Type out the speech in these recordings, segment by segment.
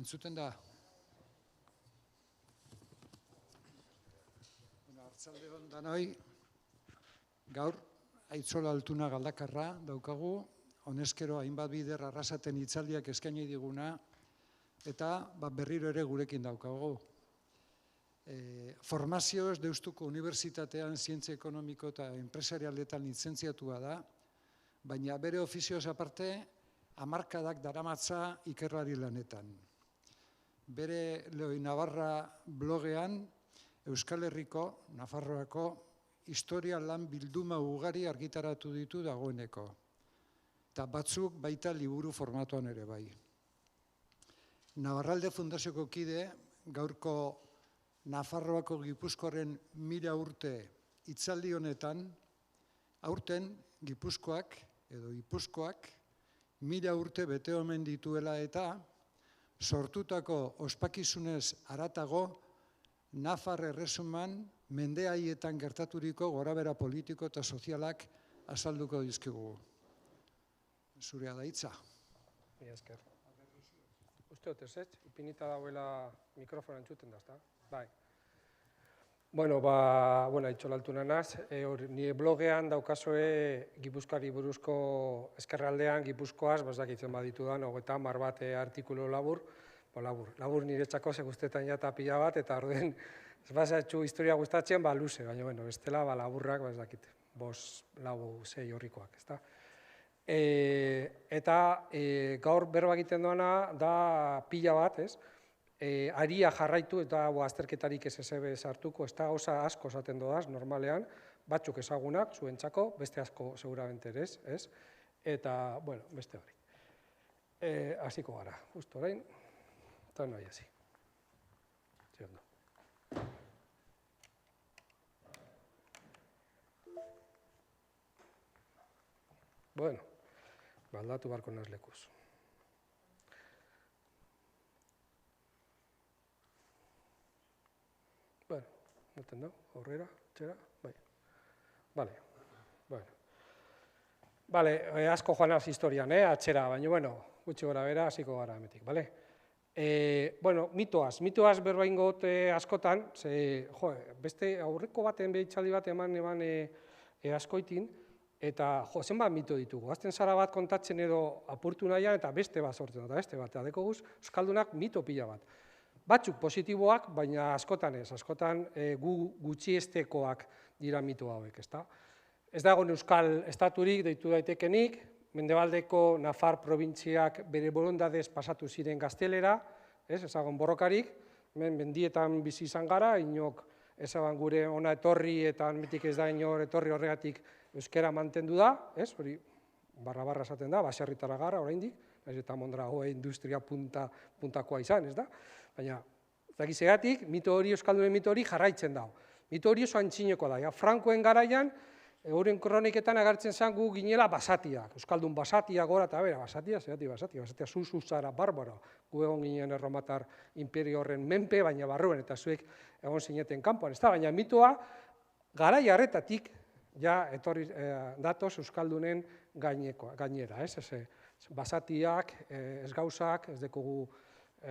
Entzuten da. Arratsalde on danoi, gaur Aitzola Altuna Galdakarra daukagu, honezkero hainbat bider arrasaten hitzaldiak eskaini diguna, eta berriro ere gurekin daukagu. Formazioz Deustuko Unibertsitatean Zientzia Ekonomiko eta Enpresarialetan lizentziatua da, baina bere ofizioz aparte, hamarkadak daramatza ikerlari lanetan. Bere Leoi Navarra blogean, Euskal Herriko, Nafarroako, historia lan bilduma ugari argitaratu ditu dagoeneko. Eta batzuk baita liburu formatuan ere bai. Navarralde Fundazioko kide, gaurko Nafarroako Gipuzkoaren 1000 urte hitzaldi honetan, aurten Gipuzkoak edo Gipuzkoak 1000 urte bete omen dituela eta sortutako ospakizunez haratago Nafar Erresuman mende haietan gertaturiko gorabehera politiko eta sozialak azalduko dizkigu. Zurea da hitza. Mila esker. Uste dut ez, ipinita dauela mikrofona entzuten da, ezta? Bai. Bueno, Aitzola Altuna naz, nire blogean daukazue Gipuzkoari buruzko ezkerraldean Gipuzkoaz, bazakitzen baditu da, 30 bat artikulu labur, labur niretzako ze guztetan jata pila bat, eta orduen ez bazatxu historia gustatzen, luze, baina bestela laburrak, bazakit, 5, 4, 6 horrikoak, ezta? Eta gaur berba egiten doana da pila bat, ez? Aria jarraitu eta azterketarik ez ezebe sartuko, ez da gauza asko esaten dodaz, normalean, batzuk ezagunak, zuentzako, beste asko seguramente ere ez? Eta, beste hori. Hasiko gara, justu orain, eta nahi hasi. Ziondo. Bueno, baldatu barko naz lekuz. Noten da, aurrera, txera, bai. Bale, asko joan az historian, atxera, baina, gutxi gora bera, hasiko gara emetik, bale? Mitoaz berba ingot askotan, beste aurreko baten behitzaldi bat eman askoitin, eta zenbat mito ditugu. Azten zara bat kontatzen edo apurtu nahian, eta beste bat sortzen, eta beste bat, eta deko guz, euskaldunak mito pila bat. Batzuk positiboak, baina askotan ez, askotan gutxiestekoak dira mito hauek, ezta? Ez dago euskal estaturik deitu daitekenik, mendebaldeko Nafar probintziak bere borondadez pasatu ziren gaztelera, ezagon borrokarik, mendietan bizi izan gara, inok ezaban gure ona etorri eta metik ez da inor etorri horregatik euskera mantendu da, hori barra esaten da, baserritara gara oraindik, eta Mondragoa industria puntakoa izan, ez da? Baina, zakizegatik, euskaldunen mito hori jarraitzen dago. Mito hori oso antzineko da. Frankoen garaian, euren kroniketan agertzen zen gu ginela basatiak. Euskaldun basatiak gora eta bera, basatia zuzara, barbara. Gu egon ginen erromatar imperio horren menpe, baina barruen, eta zuek egon zineten kanpoan. Baina mitoa, garai harretatik, etorri datoz euskaldunen gainera. Basatiak, ez gauzak, ez dekogu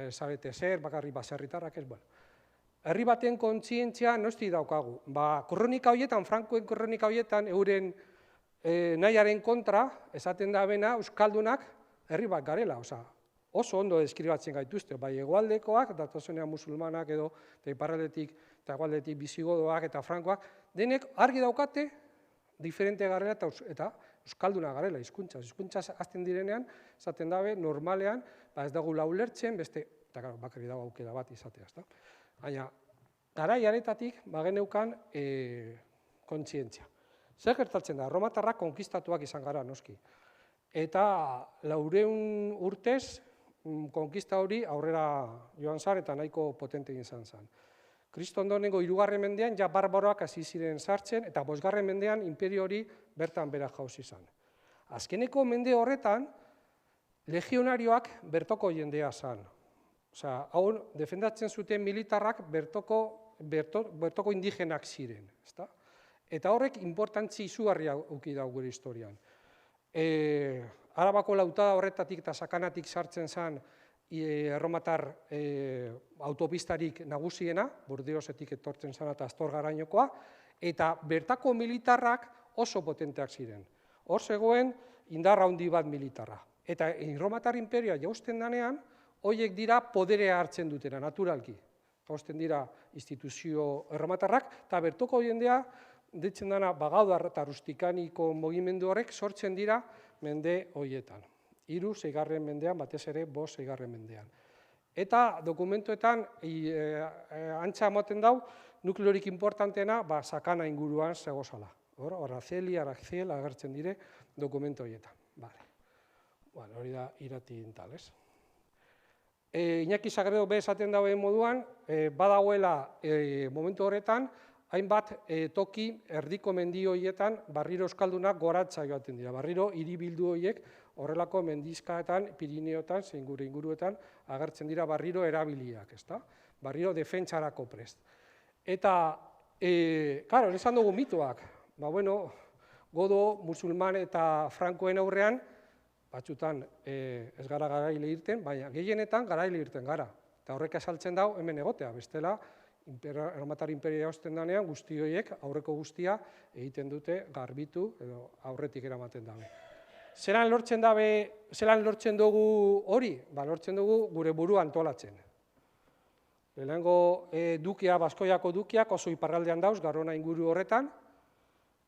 zabete zer, bakarri baserritarrak ez, herri baten kontzientzia nosti daukagu. Kronika horietan, Frankoen kronika horietan, euren nahiaren kontra, esaten da bena, euskaldunak herri bat garela, oso ondo deskribatzen gaituzte, bai hegoaldekoak, datozenean musulmanak edo, eta iparraldetik, eta hegoaldetik bizigodoak eta frankoak, denek argi daukate, diferente garela eta euskalduna garela, hizkuntzaz azten direnean, esaten dabe, normalean, ez dago ulertzen, beste, eta bakarri dago aukera bat izatea. Baina, garai haretatik, bageneukan kontzientzia. Zer gertatzen da, erromatarrak konkistatuak izan gara, noski. Eta 400 urtez, konkista hori aurrera joan zan eta nahiko potente izan zen. Kristondonengo 3. mendean, barbaroak hasi ziren sartzen, eta 5. mendean imperio hori bertan bera jauz izan. Azkeneko mende horretan, legionarioak bertoko jendea zan. Hau defendatzen zuten militarrak bertoko indigenak ziren. Eta horrek importantzi izugarria uki da gure historian. Arabako lautada horretatik eta sakanatik sartzen zen erromatar autopistarik nagusiena, Burdiosetik etortzen zena eta Astorgarainokoa, eta bertako militarrak oso potenteak ziren. Hor zegoen indar handi bat militarra. Eta erromatar imperioa jausten denean, horiek dira poderea hartzen dutena, naturalki. Jausten dira instituzio erromatarrak, eta bertoko jendea, ditzen dena bagaudar eta rustikaniko mugimendu horrek sortzen dira mende horietan. 3. mendean, batez ere 5. mendean. Eta dokumentuetan antza ematen dau, nukleorik importanteena sakana inguruan zegozala. Araceli, Araziel agertzen dire dokumentu horietan. Hori da irati tal, ez? Iñaki Sagredo be esaten dauen moduan, badagoela momentu horretan, hainbat toki erdiko mendi horietan barriro euskaldunak goratza joaten dira. Barriro hiribildu horiek horrelako mendizkaetan, Pirineotan, zein gure inguruetan agertzen dira barriro erabiliak, ezta? Barriro defentsarako prest. Eta, klaro, esan dugu mitoak. Godo, musulman eta frankoen aurrean, batzutan ez gara garaile irten, baina gehienetan garaile irten gara. Eta horrek esaltzen dau hemen egotea, bestela, erromatar imperioa hausten danean, guzti horiek, aurreko guztia, egiten dute garbitu edo aurretik eramaten dabe. Zeran lortzen dugu hori? Lortzen dugu gure burua antolatzen. Lehenengo dukia, Baskoiako dukiak oso iparraldean dauz, Garona inguru horretan,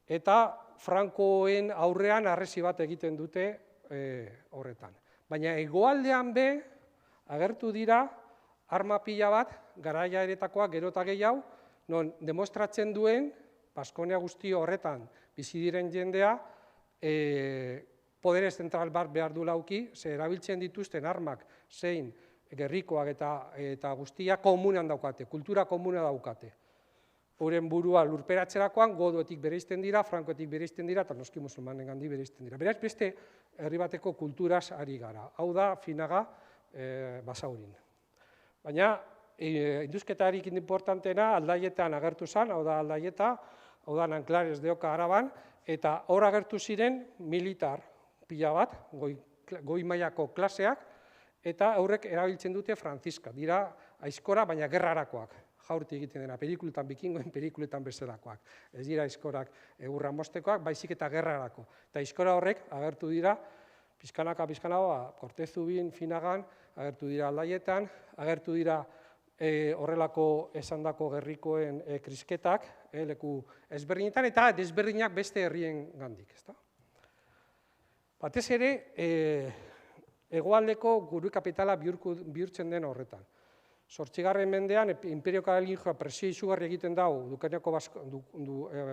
eta Frankoen aurrean harresi bat egiten dute horretan. Baina hegoaldean be, agertu dira, arma pila bat, garaia eretakoak gero eta gehiago, non demostratzen duen, Baskonia guzti horretan bizi diren jendea, podere zentral bat behar du lauki, ze erabiltzen dituzten armak, zein gerrikoak eta guztia komunan daukate, kultura komuna daukate. Euren burua lurperatzerakoan, godoetik bereizten dira, frankoetik bereizten dira, eta noski musulmanen gandi bereizten dira. Beraz, beste herri bateko kulturaz ari gara. Hau da, Finaga, Basaurin. Baina, induzketarik importantena aldaietan agertu zen, hau da aldaieta, hau da Nanclares de Oca Araban, eta hor agertu ziren militar pila bat, goi mailako klaseak, eta horrek erabiltzen dute franziska. Dira aizkora, baina gerrarakoak. Jaurti egiten dena, pelikuletan, bikingoen pelikuletan bezalakoak. Ez dira aizkorak egurra mostekoak, baizik eta gerrarako. Eta aizkora horrek agertu dira, pizkanaka, Kortezubin, Finagan, agertu dira aldaietan, agertu dira horrelako esandako gerrikoen krisketak, leku ezberdinetan, eta desberdinak beste herrien gandik. Batez ere, hegoaldeko gure kapitala bihurtzen den horretan. 8. mendean, Imperio Karolingioa presio izugarri egiten dau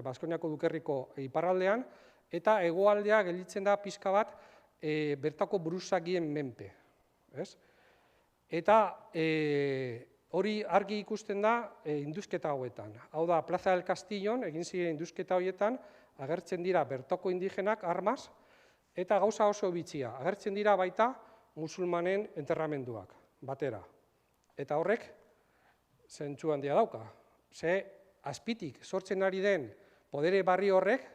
Baskoniako dukerriko iparraldean, eta hegoaldea gelditzen da pixka bat bertako buruzagien menpe. Eta hori argi ikusten da induzketa hauetan. Hau da, Plaza del Castillon, egin ziren induzketa horietan, agertzen dira bertoko indigenak armaz, eta gauza oso bitxia, agertzen dira baita musulmanen enterramenduak, batera. Eta horrek, zentzu handia dauka. Ze, azpitik sortzen ari den podere barri horrek,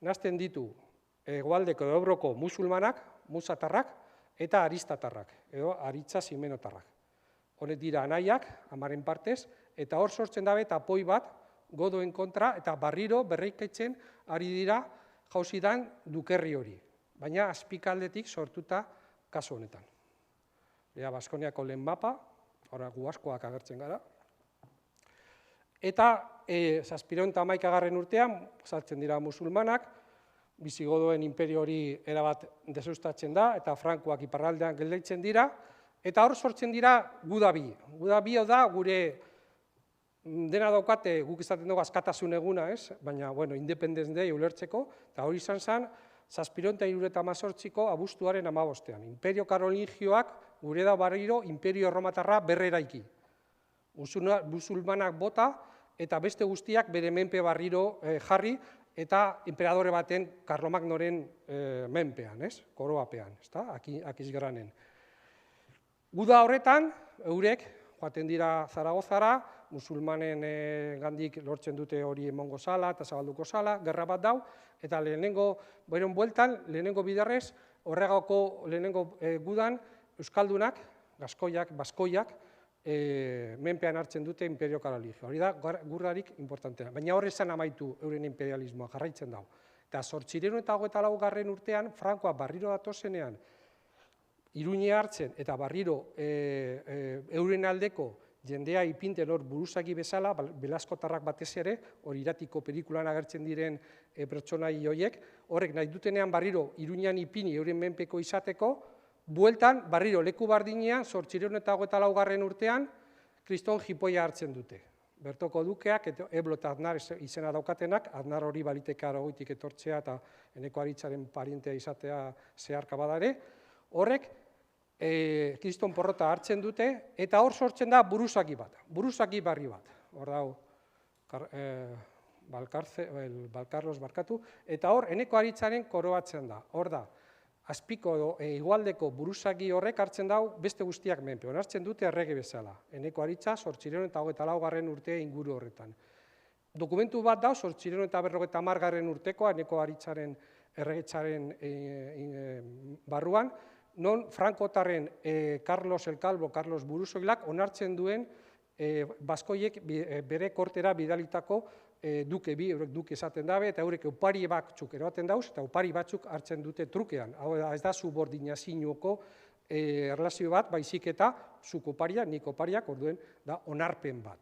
nazten ditu hegoaldeko edo Ebroko musulmanak, musatarrak, eta aristatarrak, edo aritza zimenotarrak. Honek dira anaiak, amaren partez, eta hor sortzen dabe tapoi bat, godoen kontra, eta barriro berreikaitzen ari dira jauzidan dukerri hori. Baina azpikaldetik sortuta kasu honetan. Baskoniako lehen mapa, hora gu askoak agertzen gara. Eta 711 urtean, saltzen dira musulmanak, bizigodoen imperio hori erabat desustatzen da, eta frankoak iparraldean gelditzen dira, eta hor sortzen dira gudabi. Gudabi da gure dena daukate, guk izaten dugu askatasun eguna, baina, independentziai ulertzeko, eta hori izan zen, 718ko abuztuaren 15ean. Imperio Karolingioak gure da barriro Imperio Erromatarra berreraiki. Musulmanak bota eta beste guztiak bere menpe barriro jarri eta imperadore baten Karlomagnoren menpean, koroapean, Akizgranen. Guda horretan, eurek joaten dira Zaragozara, musulmanen gandik lortzen dute hori emongo zala eta zabalduko zala, gerra bat dau, eta lehenengo bidarrez, horregako lehenengo gudan, euskaldunak, baskoiak, menpean hartzen dute imperio katoliko. Hori da gurdarik importantena. Baina hor esan amaitu euren imperialismoa, jarraitzen dago. Eta 824. urtean, Frankoa barriro datozenean, Iruña hartzen eta barriro euren aldeko jendea ipinten hor buruzagi bezala, Belaskotarrak batez ere, hor Iratiko pelikulan agertzen diren pertsonai horiek, horrek nahi dutenean barriro Iruñan ipini euren menpeko izateko, bueltan barriro leku bardinean 824. urtean kriston jipoia hartzen dute. Bertoko dukeak, Eblo eta Aznar izena daukatenak, Aznar hori baliteke Aragoitik etortzea eta Eneko Aritzaren parientea izatea zeharka badare, horrek kriston porrota hartzen dute, eta hor sortzen da buruzagi bat, buruzagi barri bat. Hor dago, Balkarlos barkatu, eta hor Eneko Aritzaren koroatzen da. Hor da, azpiko edo igualdeko buruzagi horrek hartzen dau beste guztiak menpe. Onartzen dute errege bezala. Eneko Aritza 824. urte inguru horretan. Dokumentu bat dau 850. urtekoa Eneko Aritzaren erregetzaren barruan, non Frankotarren Carlos el Calvo, Carlos Buruzoilak onartzen duen baskoiek bere kortera bidalitako duke bi, eurek duke esaten dabe, eta eurek opari batzuk eroaten dauz, eta opari batzuk hartzen dute trukean. Hau da, ez da subordinazinuko erlazio bat, baizik eta zuk oparia, nik opariak, orduen da onarpen bat.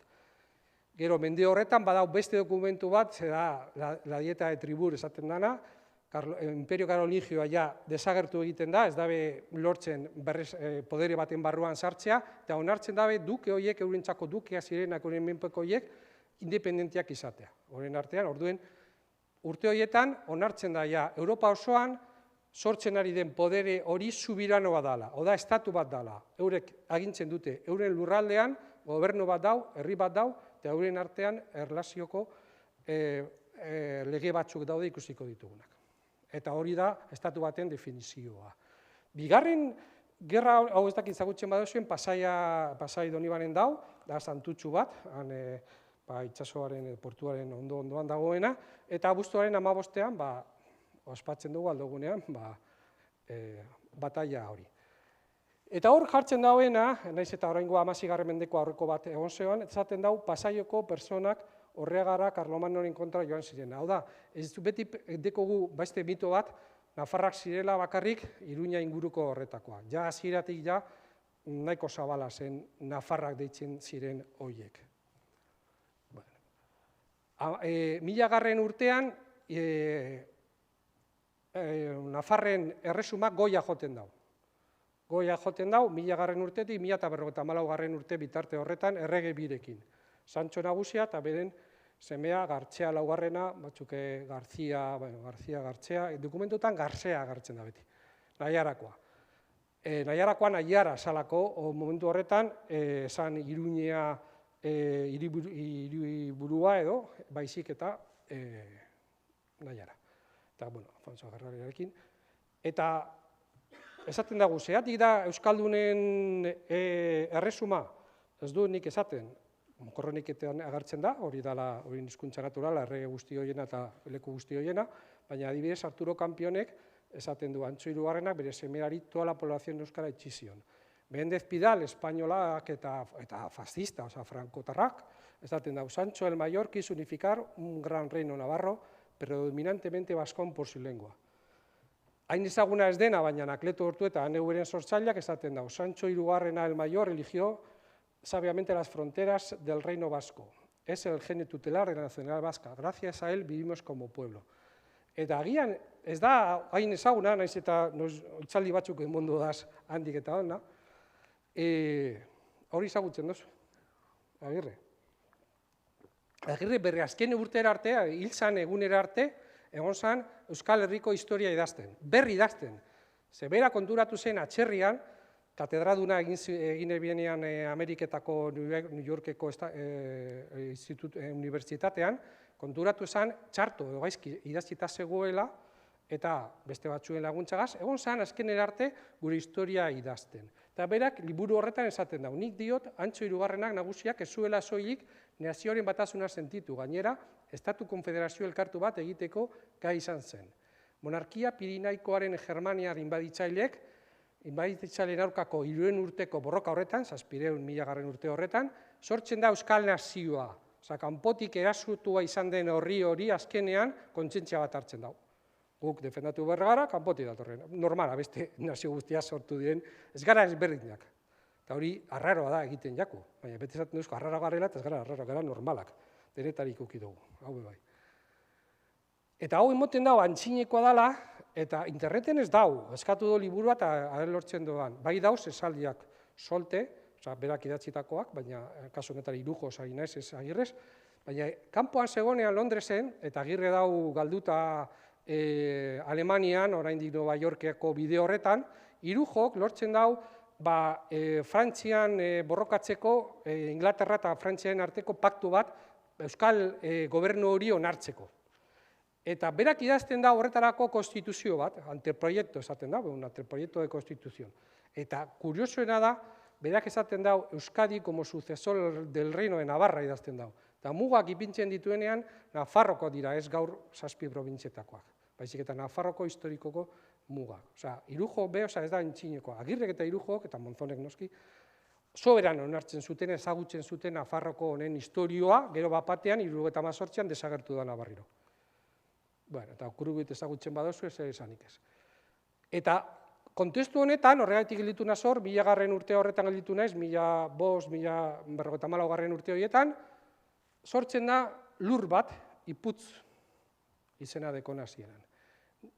Gero, mende horretan, badau beste dokumentu bat, da la dieta de Tribur esaten dana, Imperio Karolingioa ja desagertu egiten da, ez dabe lortzen podere baten barruan sartzea, eta onartzen dabe duke horiek, eurentzako dukea zirenak euren menpeko horiek, independentiak izatea. Horren artean, orduen, urte horietan onartzen da ja, Europa osoan sortzen ari den podere hori subirano bat dala, oda estatu bat dala. Eurek agintzen dute, euren lurraldean, gobernu bat dau, herri bat dau, eta euren artean erlazioko lege batzuk daude ikusiko ditugunak. Eta hori da, estatu baten definizioa. Bigarren gerra hau ez dakit zagutzen baduzuen, Pasai Donibanen dau, da santutxu bat, itxasoaren, portuaren ondoan dagoena, eta abuztuaren 15ean, ospatzen dugu aldogunean, bataila hori. Eta hor jartzen dauena, naiz eta oraingo 16. mendeko aurreko bat egon zegoen, esaten dau Pasaioko personak Orreagara Karlomagnoren kontra joan ziren. Hau da, ez beti dekogu beste mito bat, Nafarrak zirela bakarrik Iruña inguruko horretakoa. Ja hasieratik ja nahiko zabala zen Nafarrak deitzen ziren hoiek. 1000. urtean Nafarren erresumak goia joten dau. Goia joten dau 1000. urtetik 1054. urte bitarte horretan errege birekin. Santxo Nagusia eta beren semea Gartzea laugarrena, batzuke Garzia, Gartzea, dokumentutan Garzea agertzen da beti, Naiarakoa. Naiarakoa Naiara salako, momentu horretan, esan Iruñea hiriburua edo, baizik eta Naiara. Eta, Afonso Agerrariarekin. Eta, esaten dago, zeatik da Euskaldunen erresuma, ez du nik esaten, Kroniketan agertzen da, hori dala hori hizkuntza naturala, errege guzti horiena eta leku guzti horiena, baina adibidez Arturo Kampionek esaten du Antxo Hirugarrenak bere semeari toda la población euskara itxizion. Méndez Pidal, espainolak eta fascista, oza, frankotarrak, esaten da, Sancho el Mayor quiso unificar un gran reino navarro, predominantemente vascón por su lengua. Hain ezaguna ez dena, baina Anakleto Ortueta aneuren sortzaileak esaten da, Sancho Hirugarrena el Mayor eligió sabiamente las fronteras del reino vasco. Es el gene tutelar de la nacionalidad vasca. Gracias a él vivimos como pueblo. Eta agian, ez da hain ezaguna, naiz eta itzaldi batzuk mundu daz handik eta ona, hori ezagutzen duzu, Agirre. Agirre berre azken urtera arte, hil zan egunera arte, egon zan Euskal Herriko historia idazten, berri idazten. Zebera konturatu zen atxerrian, katedraduna egin ebienean Ameriketako New Yorkeko unibertsitatean, konturatu esan txarto edo gaizki idazita zegoela, eta beste batzuen laguntzagaz, egon zan azkenera arte gure historia idazten. Eta berak liburu horretan esaten dau, nik diot Antxo Hirugarrenak nagusiak ez zuela soilik nazioaren batasuna sentitu, gainera, Estatu Konfederazio elkartu bat egiteko gai izan zen. Monarkia Pirinaikoaren Germaniar inbaditzaileek inbaditzaileen aurkako 300 urteko borroka horretan, 700.000 urte horretan, sortzen da Euskal Nazioa. Osa, kanpotik erasotua izan den hori azkenean kontzientzia bat hartzen dago. Guk defendatu behar gara, kanpotik datorren. Normala, beste nazio guztia sortu diren, ez gara ezberdinak. Eta hori arraroa da egiten jaku. Baina bete esaten duzko arraro garela, eta ez gara arraro gara normalak. Denetarik uki dugu, hau bai. Eta hau emoten dago antzinekoa dela, eta interneten ez dau, eskatu du liburua eta lortzen doan. Bai dauz esaldiak solte, oza, berak idatzitakoak, baina kasu honetan Irujo ari naiz ez Agirrez, baina kanpoan zegonean Londresen, eta Agirre dau galduta Alemanian, oraindik Nova Yorkeko bide horretan, Irujok lortzen dau Frantzian borrokatzeko, Inglaterra eta Frantziaren arteko paktu bat Euskal gobernu hori onartzeko. Eta berak idazten da horretarako konstituzio bat, anteproiektu esaten da, un anteproiektu de konstituzion. Eta kuriosoena da, berak esaten da Euskadi como sucesor del reino de Navarra idazten da. Eta mugak ipintzen dituenean, Nafarroko dira, ez gaur 7 probintzietakoak. Baizik eta Nafarroko historikoko mugak. Osea, Irujo ez da entzinekoa. Agirrek eta Irujok, eta Monzonek noski, soberan onartzen zuten, ezagutzen zuten Nafarroko honen historioa, gero bapatean, 78an desagertu da Navarriro. Bueno, eta okurrugit ezagutzen badozu ez esanik ez. Eta kontestu honetan, horregatik gelditu nazor, 1000. urte horretan gelditu naiz, 1554. urte horietan, sortzen da lur bat, Iputz izena dekona hasieran.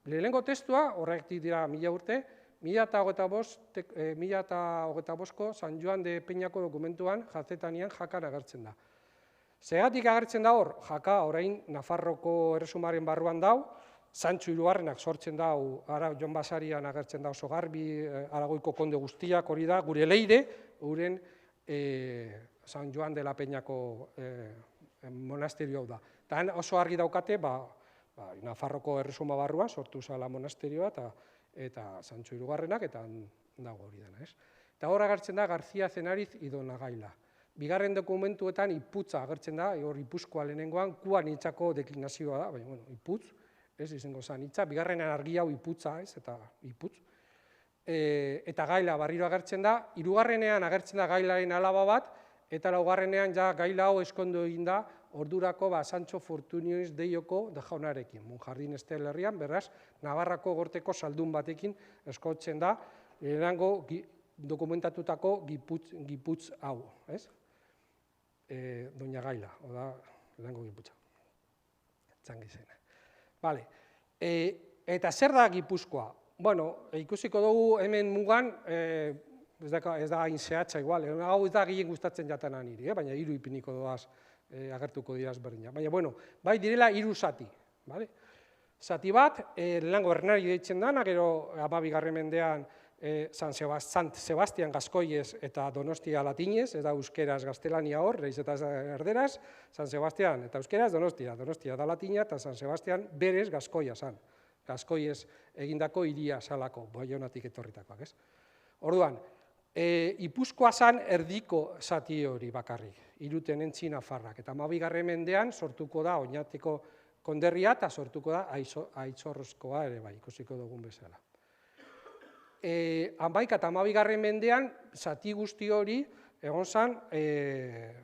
Lehenengo testua, horregatik dira 1000 urte, 1025ko San Joan de Peñako dokumentuan, Jazetanian jakan agertzen da. Zergatik agertzen da hor, jaka orain Nafarroko erresumaren barruan dau, Santxo Hirugarrenak sortzen dau, Jon Basarian agertzen da oso garbi, Aragoiko konde guztiak hori da, gure leire, uren San Joan de la Peñako monasterio hau da. Eta oso argi daukate, Nafarroko erresuma barruan sortu zala monasterioa eta Santxo Hirugarrenak eta dago hori dena. Eta hor agertzen da Garzia Zenariz Idonagaila. Bigarren dokumentuetan Iputza agertzen da, hor Ipuzkoa lehenengoan, kuan hitzako deklinazioa da, baina, Iputz, ez izango zen hitza, bigarrenan argi hau Iputza, ez, eta Iputz. Eta Gaila barriro agertzen da, hirugarrenean agertzen da Gailaren alaba bat, eta laugarrenean ja Gaila hau eskondo egin da, ordurako Sancho Fortunioz Deioko da jaunarekin. Monjardin Estel herrian, beraz, Navarrako gorteko saldun batekin eskotzen da, lehenango dokumentatutako Giputz hau, ez? Doña Gaila, oda, lehenango Giputza. Txangizena. Vale. Eta zer da Gipuzkoa? Bueno, ikusiko dugu hemen mugan, ez da hain zehatza igual, hau ez da gehien gustatzen jatana niri, baina 3 ipiniko doaz agertuko diraz berdina. Baina, bueno, bai direla 3 zati. Zati bat, lehenango Bernari deitzen dana, gero 12. mendean San Sebastian Gaskoiez eta Donostia latinez, ez da euskeraz gaztelania hor, reiz eta erderaz, San Sebastian eta euskeraz Donostia da latina eta San Sebastian berez Gaskoia zan. Gaskoiez egindako hiria salako, Baionatik etorritakoak, ez? Orduan, Ipuzkoa zan erdiko zati hori bakarrik, Hirutenentzi Nafarrak, eta 12. mendean sortuko da Oñatiko konderria eta sortuko da Aitzorrozkoa ere bai, ikusiko dugun bezala. 11. eta 12. mendean, zati guzti hori, egon zan,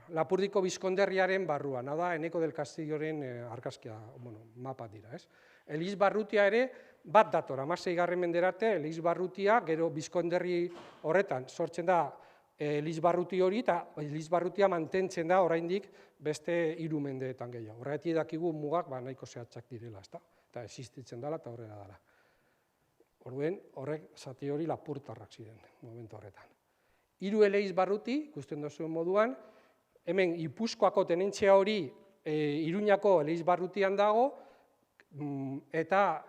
Lapurdiko Bizkonderriaren barruan, hau da, Eneko del Castilloren argazkia, mapa dira, ez? Elizbarrutia ere, bat dator, 16. menderate, Elizbarrutia, gero Bizkonderri horretan, sortzen da Elizbarruti hori, eta Elizbarrutia mantentzen da, oraindik, beste 3 mendeetan gehiago. Horregatik dakigu mugak, nahiko zehatzak direla, eta existitzen dela, eta horrela dela. Orduen, horrek zati hori lapurtarrak ziren, momentu horretan. 3 Elizbarruti, ikusten duzuen moduan, hemen Ipuzkoako tenentzia hori Iruñako Elizbarrutian dago, eta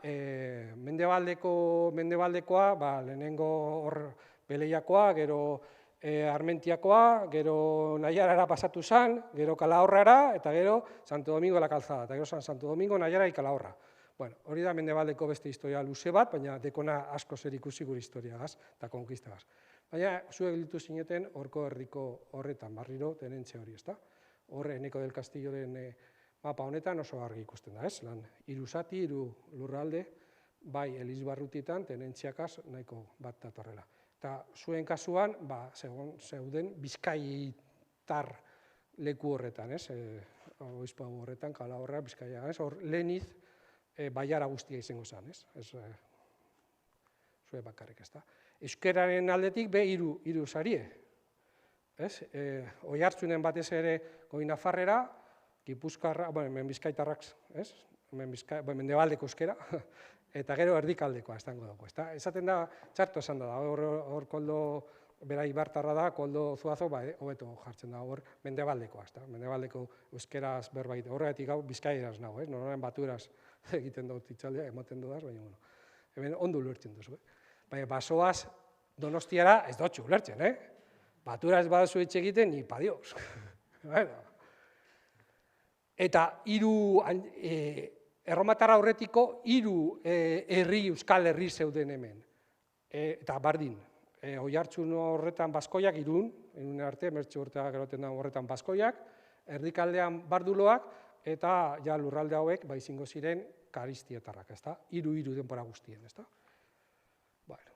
mendebaldekoa, lehenengo hor Beleiakoa, gero Armentiakoa, gero Naiarara pasatu zan, gero Calahorrara, eta gero Santo Domingo de la Calzada, eta gero Santo Domingo, Naiara y Calahorra. Bueno, hori da mendebaldeko beste historia luze bat, baina dekona asko zer ikusi gure historiagaz eta konkistagaz. Baina, zuek ditu zineten horko herriko horretan, barriro tenentzia hori, ezta? Horre, Eneko del Castilloren mapa honetan oso argi ikusten da, ez? 3 zati, 3 lurralde, bai Elizbarrutitan, tenentziakaz nahiko bat datorrela. Eta zuen kasuan, zeuden bizkaitar leku horretan, oizpago horretan, Kalahorra, Bizkaia, hor Leniz, baiara guztia izango zen, zuen bakarrik, ez da. Euskararen aldetik be hiru sarie, Oiartzunen batez ere Goi-Nafarrera, Gipuzkoarra, hemen bizkaitarrak, mendebaldeko euskera, eta gero erdikaldekoa estango dago, ez da. Esaten da, txarto esan da, hor koldo, bera ibartarra da, koldo Zuazo, hobeto jartzen da, hor mendebaldekoa, ez da. Mendebaldeko euskeraz berbait, horregatik hau bizkaieraz nago, normalen baturaz egiten dut itzaldea, ematen dudaz, baina, hemen ondo ulertzen duzu, baina basoaz Donostiara ez dutxu ulertzen, Baturaz badazu etxe egiten, ni pa Dios. Eta erromatarra aurretiko hiru euskal herri zeuden hemen. Eta bardin, Oiartzun horretan Baskoiak, Irun arte, Mertxe urteak eroten da horretan Baskoiak, erdikaldean Barduloak, eta ja lurralde hauek izango ziren karistietarrak, ez da? Hiru denbora guztien, ez da? Bueno,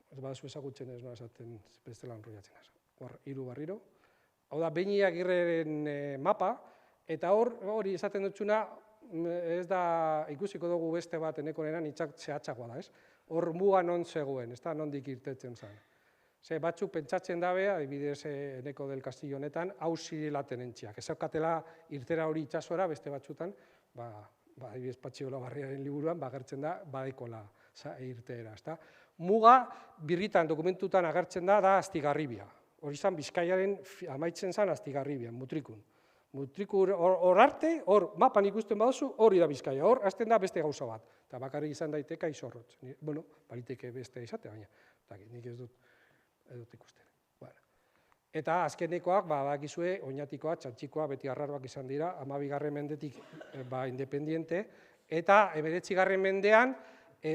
ez badazu ezagutzen ez noa esaten bestela enrollatzen az. Hor, hiru barriro. Hau da, Beini Agirreren mapa, eta hori esaten dutxuna, ez da, ikusiko dugu beste bat eneko neran, itxak zehatzagoa da, ez? Hor muga non zegoen, ez da, nondik irtetzen zen. Ze batzuk pentsatzen dabe, adibidez eneko del Castillo honetan, hau zirela tenentziak. Ez aukatela irtera hori itxasora, beste batzutan, adibidez Patxiola Barriaren liburuan, agertzen da, badekola irteera, ez da. Muga, birritan dokumentutan agertzen da Astigarribia. Hori izan Bizkaiaren amaitzen zen Astigarribian, Mutrikun. Mutrikur hor arte, hor mapan ikusten baduzu, hori da Bizkaia. Hor, azten da beste gauza bat. Eta bakarrik izan daiteka Izorrotz. Bueno, baliteke beste izate, baina nik ez dut ikusten. Eta azkenekoak, bakizue, oinatikoa, txantxikoa, beti arraroak izan dira, 12. mendetik independiente, eta 19. mendean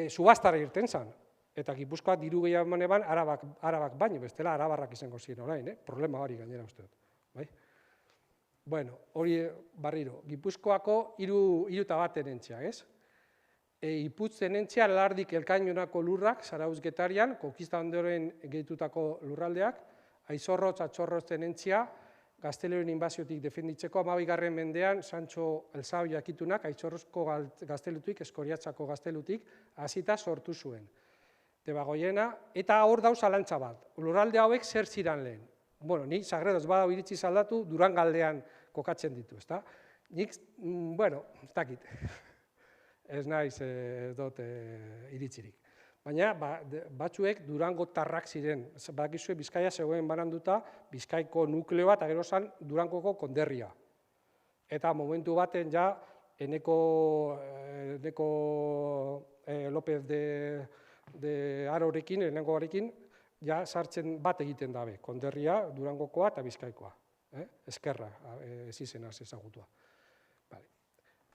subastara irten zen. Eta Gipuzkoak diru gehiago eban arabak baino, bestela arabarrak izango ziren orain, problema hori gainera uste dut. Bueno, hori barriro, Gipuzkoako hiru eta bat tenentzia, ez? Iputz tenentzia Lardik Elkainonako lurrak, Zarauz Getarian, konkista ondoren gehitutako lurraldeak, Aizorrotz, Atxorrotz tenentzia, Gazteluren inbaziotik defenditzeko, 12. mendean, Santxo Elzabio jakitunak, Aitzorrozko gaztelutik, Eskoriatzako gaztelutik, hasita sortu zuen. Debagoiena, eta hor dauz alantza bat. Lurralde hauek zer ziran lehen. Bueno, nik Sagredoz badau iritsi zaldatu, Durangaldean kokatzen ditu, ezta? Nik, ez dakit. Ez naiz dut iritzirik. Baina, batzuek Durango tarrak ziren. Bakizue Bizkaia zegoen bananduta, Bizkaiko nukleo bat, gero zan Durangoko konderria. Eta momentu baten ja, eneko López de Arorekin, lehenengoarekin, ja sartzen bat egiten dabe, konderria, Durangokoa eta Bizkaikoa. Eskerra, ez izenaz ezagutua.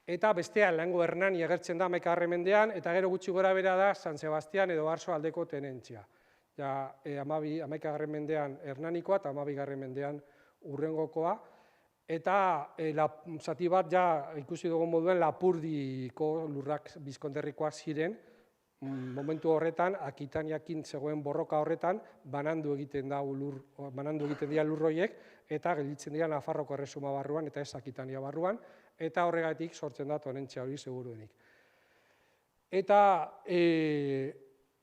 Eta bestea, lehenengo Hernani agertzen da 11. mendean, eta gero gutxi gora bera da San Sebastian edo Arso aldeko tenentzia. 11. mendean Hernanikoa eta 12. mendean Urrengokoa, eta zati bat ja ikusi dugun moduen Lapurdiko lurrak bizkonderrikoak ziren, momentu horretan, Akitaniakin zegoen borroka horretan, banandu egiten dira lurroiek, eta gelditzen dira Nafarroko erresuma barruan, eta ez Akitania barruan, eta horregatik sortzen da tonentzia hori seguruenik. Eta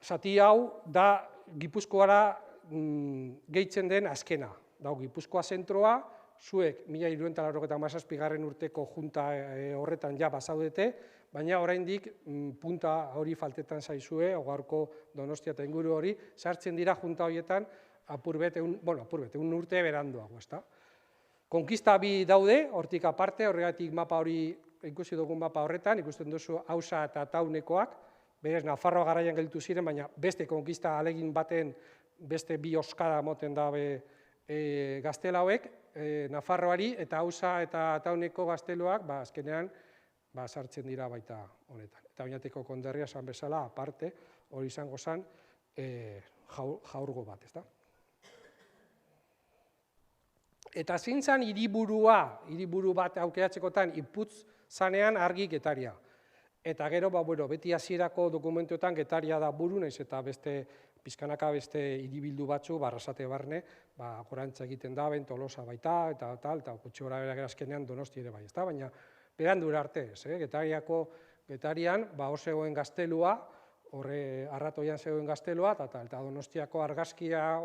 zati hau da Gipuzkoara gehitzen den azkena. Dau Gipuzkoa zentroa, zuek 1387. urteko junta horretan ja bazaudete, baina oraindik punta hori faltetan zaizue, gaurko Donostia eta inguru hori, sartzen dira junta horietan apurbet, un urte beranduago, ezta? Konkista bi daude, hortik aparte, horregatik mapa hori, ikusi dugun mapa horretan, ikusten duzu Ausa eta Taunekoak, berez Nafarroa garaian gelditu ziren, baina beste konkista alegin baten beste bi oskada moten dabe gaztela hauek, Nafarroari eta Ausa eta Tauneko gazteluak, azkenean, sartzen dira baita honetan. Eta oinatiko konderria esan bezala, aparte, hori izango zen jaurgo bat, ezta? Eta zein zen hiriburu bat aukeratzekotan Iputz zanean Argi Getaria. Eta gero, beti hasierako dokumentuetan Getaria da buru, naiz eta beste pizkanaka beste hiribildu batzu, Arrasate barne, Gorantza egiten da, Tolosa baita, eta gutxi gora bera azkenean Donosti ere bai, ezta? Baina Berandur arte ez, Getarian, hor zegoen gaztelua, horre Arratoian zegoen gaztelua, eta Donostiako argazkia,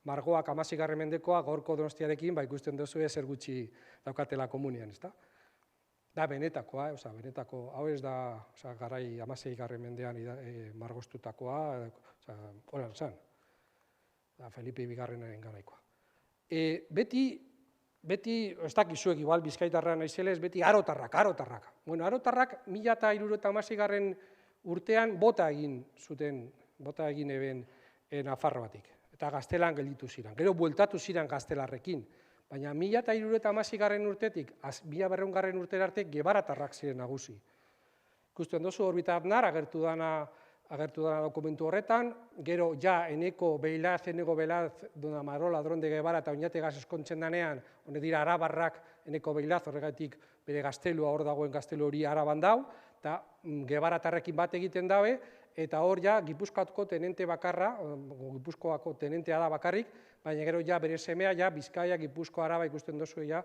Margoak 16. mendekoa gaurko Donostiarekin, ikusten duzu zer gutxi daukatela komunian, ezta? Da benetakoa, benetako, hau ez da garai 16. mendean margostutakoa, hola zan, Felipe Bigarrenaren garaikoa. Beti, ez dakizuek, igual Bizkaitarra naizelez, beti arotarrak. Bueno, arotarrak 1316. urtean bota egin eben Nafarroatik, eta Gaztelan gelditu ziren. Gero bueltatu ziren Gaztelarrekin, baina 1316. urtetik, 1200. urtera arte, gebaratarrak ziren nagusi. Ikusten dozu Orbita Aznar agertu dana dokumentu horretan, gero ja eneko Beilaz, Dona Maro, Ladron de Gebara eta Oñategaz eskontzen danean, honek dira arabarrak eneko Beilaz, horregatik bere gaztelua hor dagoen gaztelu hori araban dau, eta gebaratarrekin bat egiten dabe, eta hor ja Gipuzkoako tenente bakarra, Gipuzkoako tenentea da bakarrik, baina gero ja bere semea, ja Bizkaia, Gipuzkoa, Araba ikusten dozu, ja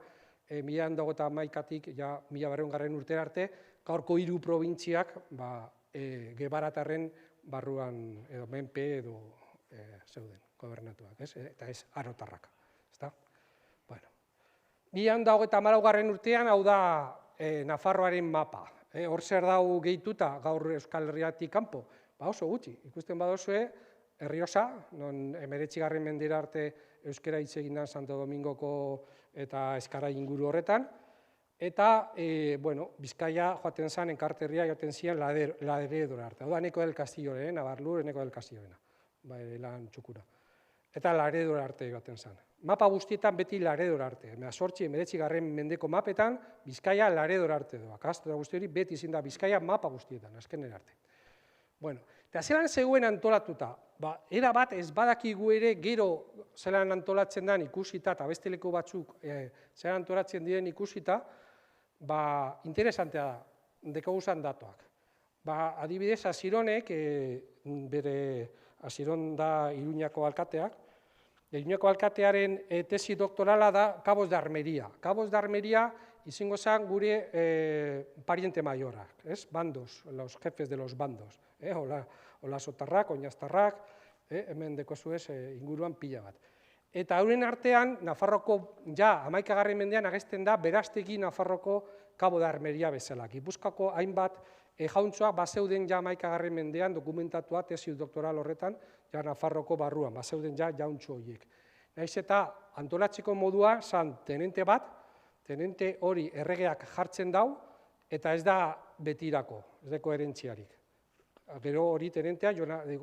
1911tik, ja 1200. urtera arte, gaurko 3 probintziak, gebaratarren barruan, edo menpe, edo zeuden, gobernatuak, eta ez arotarrak. 1224. urtean, hau da Nafarroaren mapa. Hor zer dau gehituta gaur Euskal Herriatik kanpo, oso gutxi. Ikusten badozue, Errioxa, non 19. mendera arte euskera hitz egin da Santo Domingoko eta Ezkara inguru horretan, eta, Bizkaia joaten zen, enkarterria joaten ziren Laredora arte. Hau da, Neko del Castillo, Nabarlur, Neko del Castillo, lan txukura. Eta Laredora arte joaten zen. Mapa guztietan beti Laredora arte. 19. mendeko mapetan, Bizkaia Laredora arte doa. Kastro guzti hori beti izin da Bizkaia mapa guztietan, azkenera arte. Eta zelan zegoen antolatuta? Era bat ez badakigu ere gero zelan antolatzen den ikusita, eta beste leku batzuk zelan antolatzen diren ikusita, interesantea da, dekoguzan datuak. Adibidez, Asironek, bere Asiron da Iruñako alkateak, Iruñako alkatearen tesi doktorala da Cabos de Armería. Cabos de Armería izango zen gure pariente mayorak, bandos, los jefes de los bandos. Ola sotarrak, oinaztarrak, hemen dekozuez inguruan pila bat. Eta hauren artean, Nafarroko, ja, 11. mendean agesten da, Berastegi Nafarroko Cabo de Armería bezala. Gipuzkoako hainbat jauntzoak bazeuden ja 11. mendean dokumentatua tesi doktoral horretan, ja Nafarroko barruan, bazeuden ja jauntzo horiek. Naiz eta antolatzeko modua zan tenente bat, tenente hori erregeak jartzen dau, eta ez da betirako, ez deko erentziarik. Gero hori tenentea,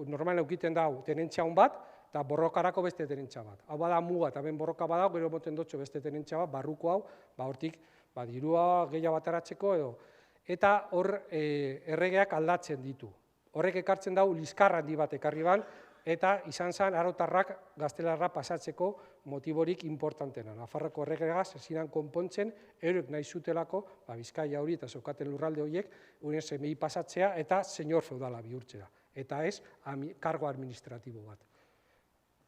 normal eukiten dau tenentzia hon bat, eta borrokarako beste tenentzia bat. Hau bada muga, eta ben borroka badau, gero moten dutxo beste tenentzia bat, barruko hau, hortik dirua gehiago bataratzeko edo. Eta hor erregeak aldatzen ditu. Horrek ekartzen dau liskar handi bat ekarri ban, eta izan zen arotarrak gaztelarra pasatzeko motiborik importantena. Nafarroko erregegaz ezinan konpontzen, eurek nahi zutelako, Bizkaia hori eta zeukaten lurralde horiek, unen semei pasatzea eta senyor feudala bihurtzea. Eta ez, kargo administratibo bat.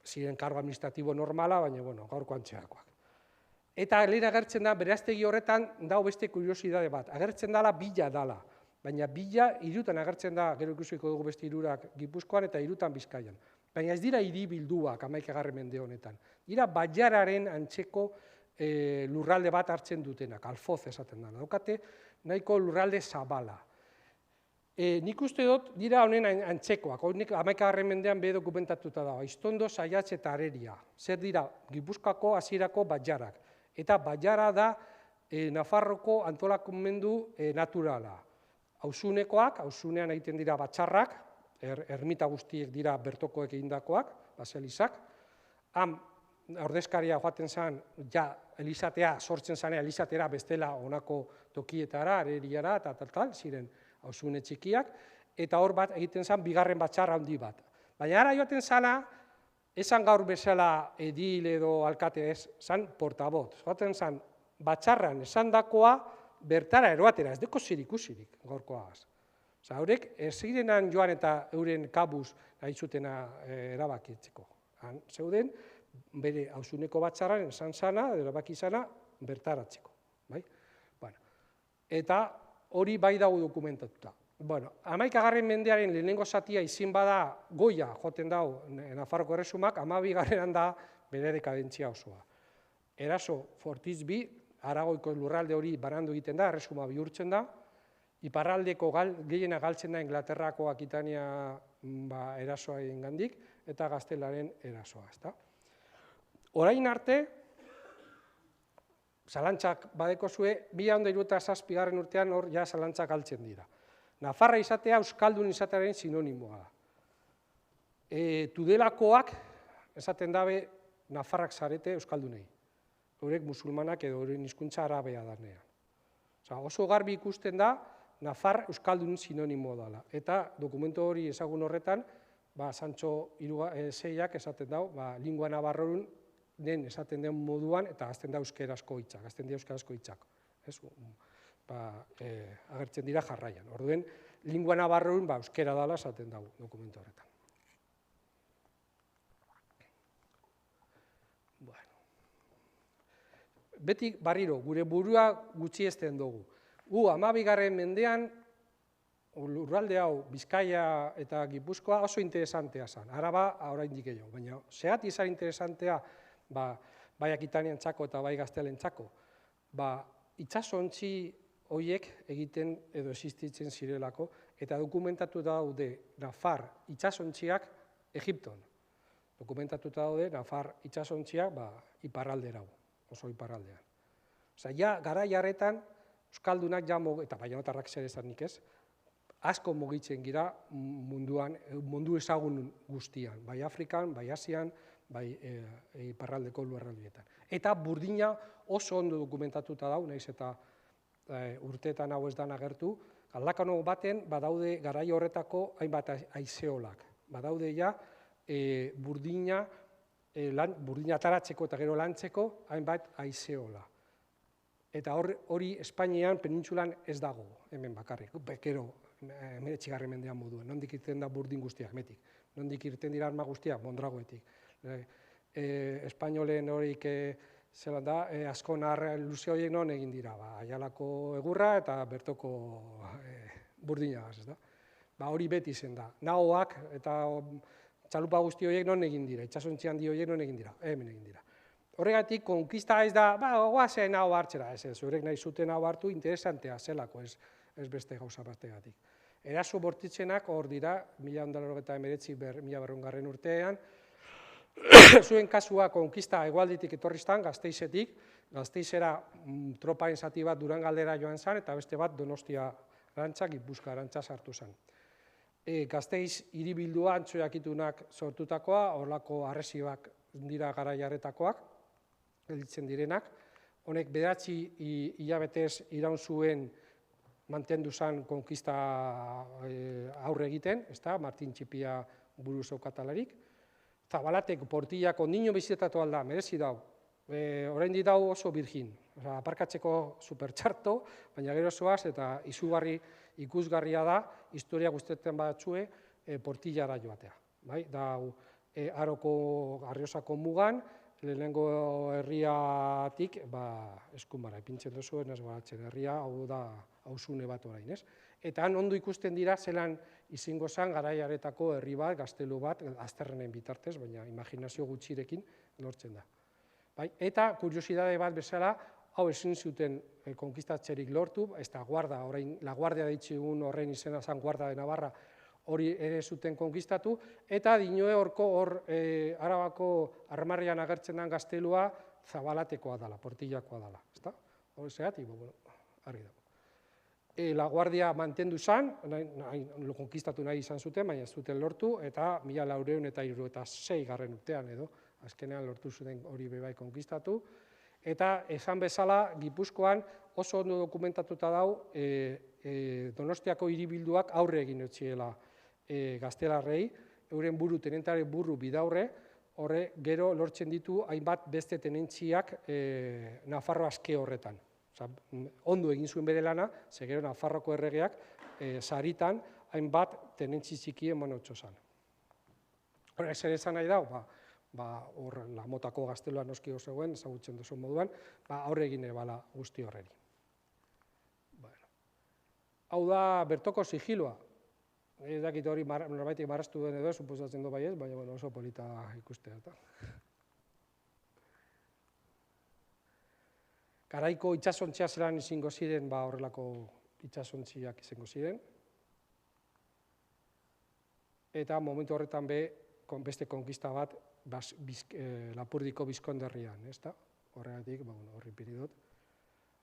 Ziren kargo administratibo normala, baina, gaurko antxeakoak. Eta lehen agertzen da, Berastegi horretan, dau beste kuriosidade bat. Agertzen dala, bila dala. Baina bila, hirutan agertzen da, gero ikusiko dugu beste hirurak Gipuzkoan eta hirutan Bizkaian. Baina ez dira hiribilduak 11. mende honetan. Dira Bailararen antzeko lurralde bat hartzen dutenak, alfoz esaten da. Daukate nahiko lurralde zabala. Nik uste dut, dira honen antzekoak. Honek 11. mendean be dokumentatuta da. Aiztondo, Saiatz eta Areria. Zer dira, Gipuzkoako hasierako Bailarak. Eta Bailara da Nafarroko antolakumendu naturala. Auzunekoak, auzunean egiten dira batxarrak, ermita guztiek dira bertokoek egindakoak, baselizak. Ordezkaria joaten zen, ja, elizatea sortzen zanea, elizatera bestela honako tokietara, Areriara, eta ziren auzune txikiak, eta hor bat egiten zen bigarren batxarra handi bat. Baina ara joaten zana, esan gaur bezala edil edo alkate ez, zan portabot. Joaten zen batxarran esan dakoa, bertara eroatera, ez deko zirikusirik gaurkoagaz. Osa, horrek ez zirenan joan eta euren kabuz nahi zutena erabakitzeko. Han zeuden, bere hauzuneko batzarraren esan zana, erabaki zana, bertaratzeko. Bai? Bueno, eta hori bai dago dokumentatuta. Bueno, 11. mendearen lehenengo zatia izin bada goia joten dago Nafarroko erresumak, 12. da bere dekadentzia osoa. Eraso Fortitz bi, Aragoiko lurralde hori banandu egiten da, erresuma bihurtzen da, iparraldeko gehiena galtzen da Inglaterrako Akitania erasoaren gandik, eta Gaztelaren erasoa. Orain arte, zalantzak badeko zue, 1267 urtean hor ja zalantzak galtzen dira. Nafarra izatea euskaldun izatearen sinonimoa da. Tudelakoak esaten dabe Nafarrak zarete euskaldunei. Horek musulmanak edo horren hizkuntza arabea danean. Oso garbi ikusten da Nafar euskaldun sinonimoa dela. Eta dokumentu hori ezagun horretan, Sancho Seiak esaten dau, lingua navarrorun den esaten den moduan, eta gazten da euskarazko hitzak, gazten dira euskarazko hitzak. Agertzen dira jarraian. Orduen, lingua navarrorun euskera dela esaten dau dokumentu horretan. Beti barriro, gure burua gutxiesten dugu. 12. mendean, lurralde hau, Bizkaia eta Gipuzkoa oso interesantea zen. Araba oraindik gehiago, baina zehat izan interesantea, bai Akitaniantzako eta bai Gaztelentzako, itsasontzi horiek egiten edo existitzen zirelako, eta dokumentatu daude Nafar itsasontziak Egipton. Dokumentatuta daude Nafar itsasontziak iparraldera, oso iparraldean. Ja, garai harretan, euskaldunak eta baionatarrak zer esanik ez, asko mugitzen gira munduan, mundu ezagun guztian, bai Afrikan, bai Asian, bai iparraldeko lurraldeetan. Eta burdina oso ondo dokumentatuta dau, nahiz eta urteetan hau ez dan agertu, galdakano baten badaude garai horretako hainbat haizeolak. Badaude ja burdina ataratzeko eta gero lantzeko hainbat haizeola. Eta hori Espainian, penintsulan ez dago, hemen bakarrik, gero 19. mendean moduen, nondik irten da burdin guztiak, metik. Nondik irten dira arma guztiak, Mondragoetik. Espainolen horik, zelan da, asko narra luze horiek non egin dira, Aialako egurra eta bertoko burdina gaz, hori beti zen da. Nahoak eta txalupa guzti horiek non egin dira, itxasontzi handi horiek non egin dira, hemen egin dira. Horregatik, konkista ez da, goazen naho hartzera, ez, horrek nahi zuten naho hartu, interesantea zelako, ez beste gauza bategatik. Eraso bortitzenak hor dira, 1919 urtean, zuen kasua konkista hegoaldetik etorriztan, Gasteizetik, Gasteizera tropaen zati bat Durangaldera joan zen, eta beste bat Donostia arantza, Gipuzkoa arantza sartu zen. Gasteiz hiribildua antzoiakitunak sortutakoa, horlako arresioak dira garai harretakoak, gelditzen direnak. Honek 9 hilabetez iraun zuen mantendu zen konkista aurre egiten, Martin Txipia buru zeukatalarik. Zabalatek Portillako nino bizitatu alda, merezi dau. Orain dau oso virgin, aparkatzeko supertxarto, baina gero zoaz eta izugarri ikusgarria da, historia guztetan batzue Portillara joatea. Aroko Arriosako mugan, lehenengo herriatik eskumara, ipintzen duzuen ez baratzen herria, hau da hauzune bat orain, ez? Eta han ondo ikusten dira zelan izango zen garaiaretako herri bat, gaztelu bat, azterrenen bitartez, baina imaginazio gutxirekin lortzen da. Eta kuriosidade bat bezala, hau ezin zuten konkistatzerik lortu, ez da guarda, orain, la guardia ditzigun horren izena zen guarda de Navarra, hori ere zuten konkistatu, eta dinoe horko hor Arabako armarrian agertzen den gaztelua Zabalatekoa dela, Portillakoa dela. Hori zegatik, argi dago. La Guardia mantendu zen, konkistatu nahi izan zuten, baina ez zuten lortu, eta 1476 urtean edo, azkenean lortu zuten hori bebai konkistatu, eta esan bezala Gipuzkoan oso ondo dokumentatuta dau Donostiako hiribilduak aurre egin etziela gaztelarrei, euren buru, tenentare buru bidaurre, horre gero lortzen ditu hainbat beste tenentziak Nafarro aske horretan. Ondo egin zuen bere lana, ze gero Nafarroko erregeak saritan hainbat tenentzi txiki eman otxozan. Horrek zer esan nahi dau, hor Lamotako gaztelua noski zegoen, ezagutzen duzu moduan, aurre egin ebala guzti horreri. Hau da bertoko sigilua. Ez dakit hori norbaitek marraztu duen edo, suposatzen du baiez, baina oso polita ikustea. Garaiko itxasontzia zelan izango ziren, horrelako itxasontziak izango ziren. Eta momentu horretan beste konkista bat Lapurdiko bizkonderrian, ez da? Horregatik, horri piri dut.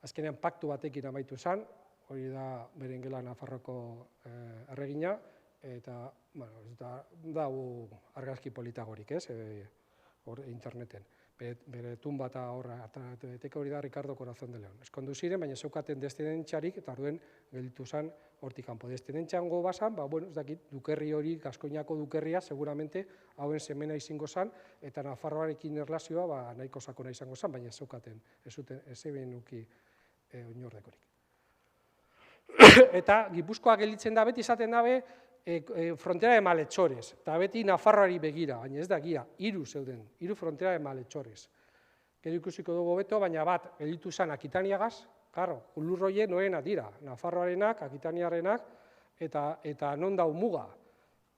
Azkenean paktu batekin amaitu zen, hori da Berengela Nafarroko erregina, eta dago argazki politagorik, ez, hor interneten. Bere tumba eta horra, eta hori da Ricardo Corazón de León. Eskondu ziren, baina zeukaten destinentxarik, eta arduen gelditu zen hortik kanpo. Destinentxango bazan, ez dakit, dukerri hori, Gaskoinako dukerria, seguramente, hauen semena izango zen, eta Nafarroarekin erlazioa nahiko sakona izango zen, baina zeukaten, ez zeben uki oinordekorik. Eta Gipuzkoa gelditzen da beti izaten dabe frontera de Malhechores, eta beti Nafarroari begira, baina ez da gira, 3 zeuden, 3 frontera de Malhechores. Gero ikusiko dugu beto, baina bat gelditu zen Akitaniagaz, lurroie noena dira, Nafarroarenak, Akitaniarenak, eta non dau muga.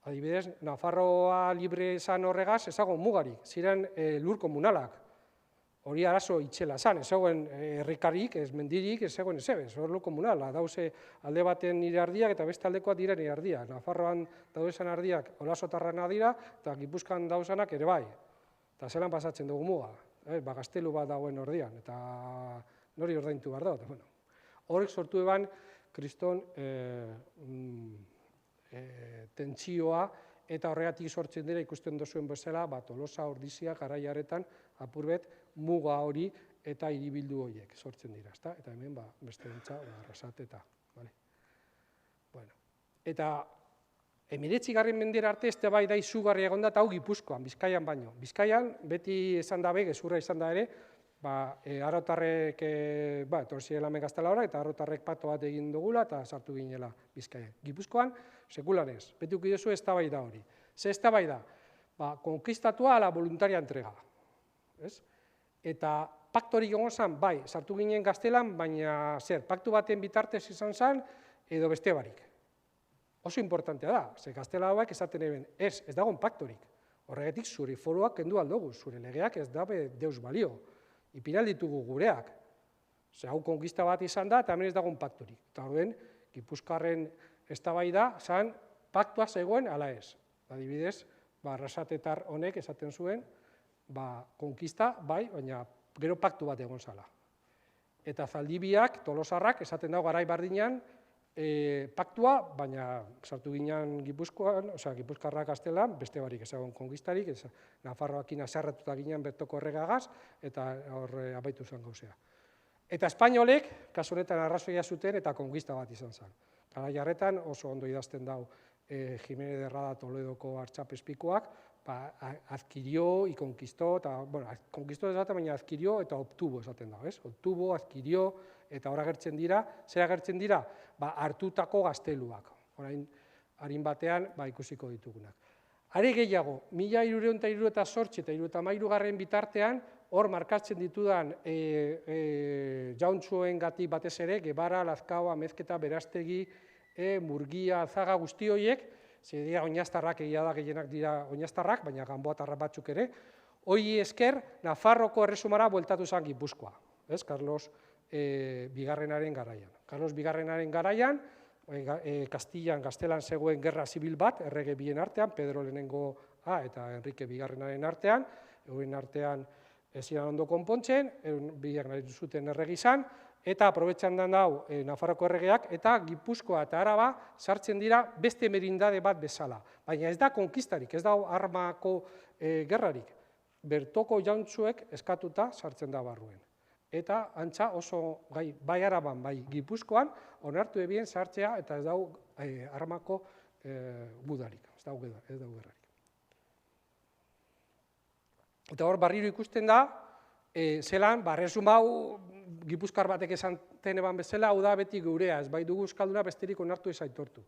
Adibidez, Nafarroa libre esan horregaz, ezagon mugarik, ziren lur komunalak. Hori arazo itxela zan, ez zegoen herrikarik, ez mendirik, ez zegoen ezebez, hor lur komunala. Dauze alde baten nire ardiak eta beste aldekoak dira nire ardiak. Nafarroan daudezan ardiak olasotarrana dira, eta Gipuzkoan dauzanak ere bai. Eta zelan pasatzen dugu muga, gaztelu bat dagoen ordian, eta nori ordaintu behar da. Horrek sortu eban kriston tentsioa, eta horregatik sortzen dira ikusten duzuen bezala, Tolosa, Ordizia, Garaiaretan, apurbet, muga hori eta hiribildu horiek sortzen dira, eta hemen beste dintza, Arrasateta. Eta 19. mendera arte ez bai da izugarri egon da, eta hau Gipuzkoan, Bizkaian baino. Bizkaian, beti esan da gezurra izan da ere, Arrotarrek, etorziela hemen Gaztelaora, eta Arrotarrek pato bat egin dugula, eta sartu ginela Bizkaian. Gipuzkoan, sekulan ez, beti ukidezu ez bai da hori. Ze ez bai da, konkistatua ala voluntaria entrega. Eta paktorik egon zen, sartu ginen Gaztelan, baina paktu baten bitartez izan zen, edo beste barik. Oso importantea da, ze Gaztela hauek esaten eben, ez dagoen paktorik. Horregatik zure foroak kendu aldugu, zure legeak ez dabe deus balio. Ipinal ditugu gureak. Ze hau konkista bat izan da, eta hemen ez dagoen paktorik. Eta horren, Gipuzkoarren eztabaida zan paktua zegoen ala ez. Adibidez, Arrasatetar honek esaten zuen, konkista, baina gero paktu bat egon zala. Eta Zaldibiak, Tolosarrak, esaten dago garai bardinean, paktua, baina sartu ginen Gipuzkoan, Gipuzkarrak Gaztelan, beste barik ezagon konkistarik, Nafarroakin azarratuta ginen bertoko erregagaz, eta horre abaitu zen gauzea. Eta espainolek, kasu honetan arrazoia zuten, eta konkista bat izan zen. Garai harretan oso ondo idazten dau Jimenez de Rada Toledoko artxapespikoak, adquirió y conquistó, conquistó ez baina adquirió eta obtubo esaten dago, ez? Obtubo, adquirió, eta hor agertzen dira, zer agertzen dira? Hartutako gazteluak, orain harin batean ikusiko ditugunak. Are gehiago, 1378 eta 1313 bitartean, hor markatzen ditudan jauntxoen gati batez ere, Gebara, Lazkao, Amezketa, Berastegi, Murgia, Alzaga guzti horiek, ze dira oinaztarrak, egia da gehienak dira oinaztarrak, baina ganboatarrak batzuk ere, hori esker, Nafarroko erresumara bueltatu zen Gipuzkoa, Carlos Bigarrenaren garaian. Carlos Bigarrenaren garaian, Kastillan, Gaztelan zegoen gerra zibil bat, errege bien artean, Pedro Lehenengoa eta Enrique Bigarrenaren artean, euren artean ezian ondo konpontzen, biak nahi zuten erregi izan, eta aprobetxan den dau Nafarroko erregeak, eta Gipuzkoa eta Araba sartzen dira beste merindade bat bezala. Baina ez da konkistarik, ez da armako gerrarik. Bertoko jauntzuek eskatuta sartzen da barruen. Eta antza oso bai Araban, bai Gipuzkoan, onartu ebien sartzea eta ez dau armako gudarik, ez dau gerrarik. Eta hor barriro ikusten da, zelan, resumau Gipuzkar batek esan eban bezala, hau da beti gurea, ez bai dugu euskalduna besterik onartu ez aitortu.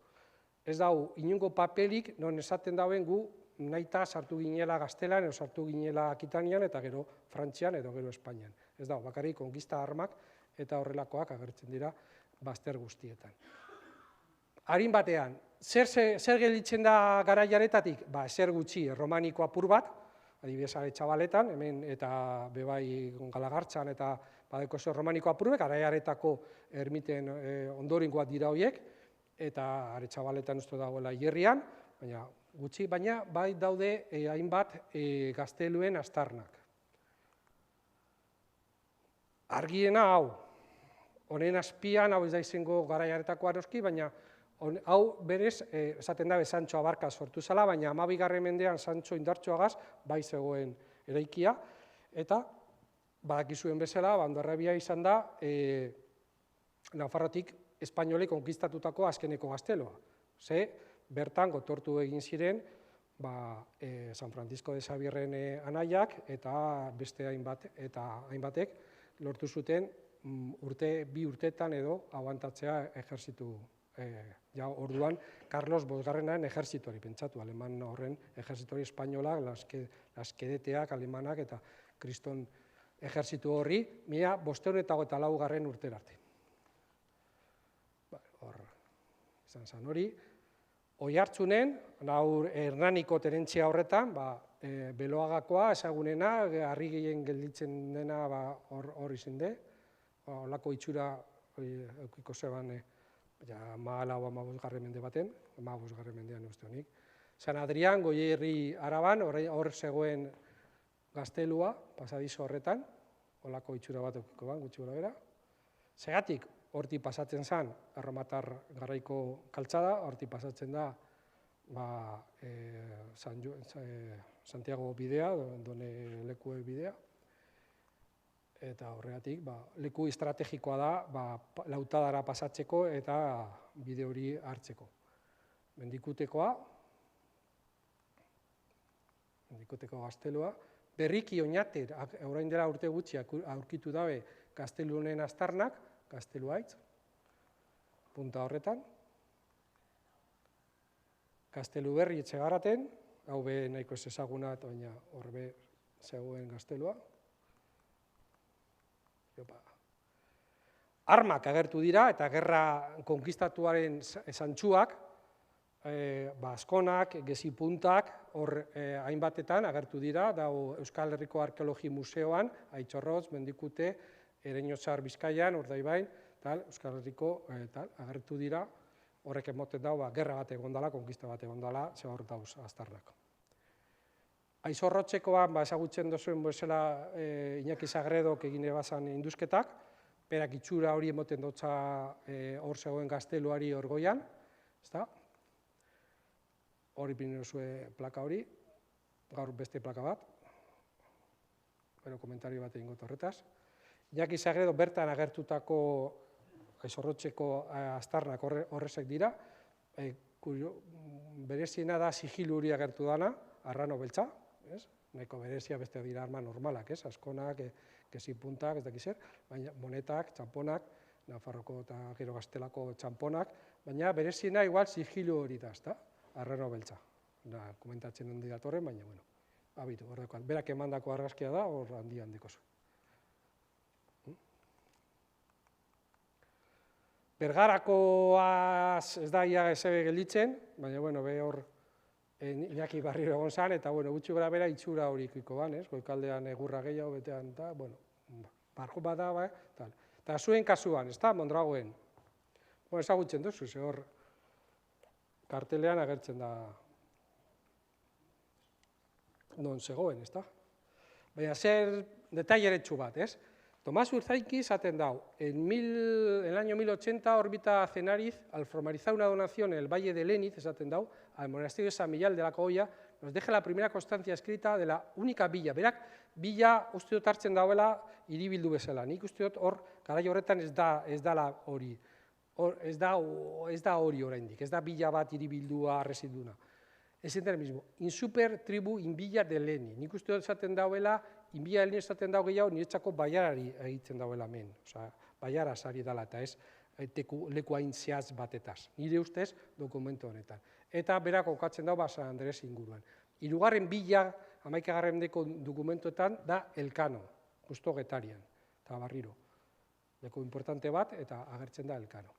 ez dau inungo papelik non esaten dauen gu nahita sartu ginela Gaztelan, edo sartu ginela Akitanian, eta gero Frantzian, edo gero Espainian. Ez dau, bakarrik konkista armak eta horrelakoak agertzen dira bazter guztietan. Harin batean, zer gelditzen da garaiaretatik? Zer gutxi, romaniko apur bat, adibidez Aretxabaletan, hemen eta bebai Galagartzan eta badeko zer romaniko apurbe, garaiaretako ermiten ondorengoak dira horiek, eta Aretxabaletan uste dagoela hierrian, baina gutxi, baina bai daude hainbat gazteluen astarnak. Argiena hau, honen azpian, hau ez da izango garaiaretako aroski, baina hau berez, esaten dabe Santxo Abarka sortu zela, baina 12. mendean Santxo Indartsuagaz bai zegoen eraikia, eta badakizuen bezala, Hondarribia izan da, Nafarrotik espainolek konkistatutako azkeneko gazteloa. Ze, bertan gotortu egin ziren, San Francisco de Xavierren anaiak eta beste hainbatek lortu zuten bi urtetan edo aguantatzea ejertzitu. Orduan, Carlos Bosgarrenaren ejertzitori, pentsatu, aleman horren ejertzitori espainola, laskedeteak, alemanak eta kriston ejertzitu horri, 1504 urterarte. Hor, izan zen hori. Oihartzunen, Hernaniko terentzia horretan, Beloagakoa, ezagunena, harri gehien gelditzen dena hor izan de, holako itxura eukiko zeban, 14. mende baten, 15. mendean uste honik. San Adrian, Goierri Araban, hor zegoen gaztelua, pasadizo horretan, holako itxura bat eukiko ban, gutxi gora bera. Segatik, horti pasatzen zen, erromatar garaiko kaltzada, horti pasatzen da Santiago bidea, Done Lekue bidea, eta horregatik leku estrategikoa da Lautadara pasatzeko eta bide hori hartzeko. Mendikutekoa gaztelua, berriki Oñater, orain dela urte gutxi aurkitu dabe gaztelunen astarnak, Gazteluaitz, punta horretan. Gaztelu Berri Etxegaraten, hau be nahiko ez ezaguna, baina horbe zegoen gaztelua. Armak agertu dira, eta gerra konkistatuaren zantxuak, askonak, gezipuntak, hor hainbatetan agertu dira, dago Euskal Herriko Arkeologi Museoan, Aitzorrotz, Mendikute, Ereñotzar Bizkaian, Urdaibain, Euskal Herriko agertu dira, horrek emoten dago, gerra bat egon dela, konkista bat egon dela, ze hor dauz aztarnak. Aizorrotzekoan, ezagutzen dozuen bezala Iñaki Sagredok egin ebazan induzketak, berak itxura hori emoten dutza hor zegoen gazteluari orgoian, hori pinero zuen plaka hori, gaur beste plaka bat, komentario bat egin horretaz. Iñaki Sagredo bertan agertutako Aizorrotzeko aztarnak horrezek dira, bereziena da sigilu hori agertu dana, arrano beltza, nahiko berezia beste dira arma normalak, askonak, gezipuntak, ez dakiz zer, baina monetak, txamponak, Nafarroko eta gero Gaztelako txamponak, baina bereziena igual sigilu hori da, arrano beltza. Komentatzen handi datorren, baina, abitu, horrekoan. Berak emandako argazkia da, hor handiko zu. Bergarakoaz ez da ia ezebe gelditzen, baina, hor Iñaki Barriro egon zan, eta, gutxi gara bera itxura hori ikiko ban, goikaldean egurra gehiago betean, eta, barko bat da, eta zuen kasuan, ez da, Mondragoen. Ezagutzen duzu, ze hor kartelean agertzen da non zegoen, ez da. Baina zer detaileretsu bat, ez? Tomás Urzaiki esaten dau, en el año 1080 orbita Cenariz al formalizar una donación en el Valle de Leniz, esaten dau, al monasterio de San Millán de la Cogolla, nos deja la primera constancia escrita de la única villa. Berak, villa uste dut hartzen dauela hiribildu bezala. Nik uste dut hor, garai horretan ez da hori. Ez da hori oraindik, ez da villa bat hiribildua residuna. Ez enten mismo, in super tribu in villa de Leni. Nik uste dut esaten dauela, in villa de Leni esaten dau gehiago, niretzako baiarari egiten dauela hemen. Osea, baiaraz ari dela, eta ez leku hain zehaz batetaz. Nire ustez dokumentu honetan. Eta berak kokatzen dago San Andres inguruan. Hirugarren bila, 11. mendeko dokumentuetan da Elkano, justo Getarian, eta barriro. Leku importante bat, eta agertzen da Elkano.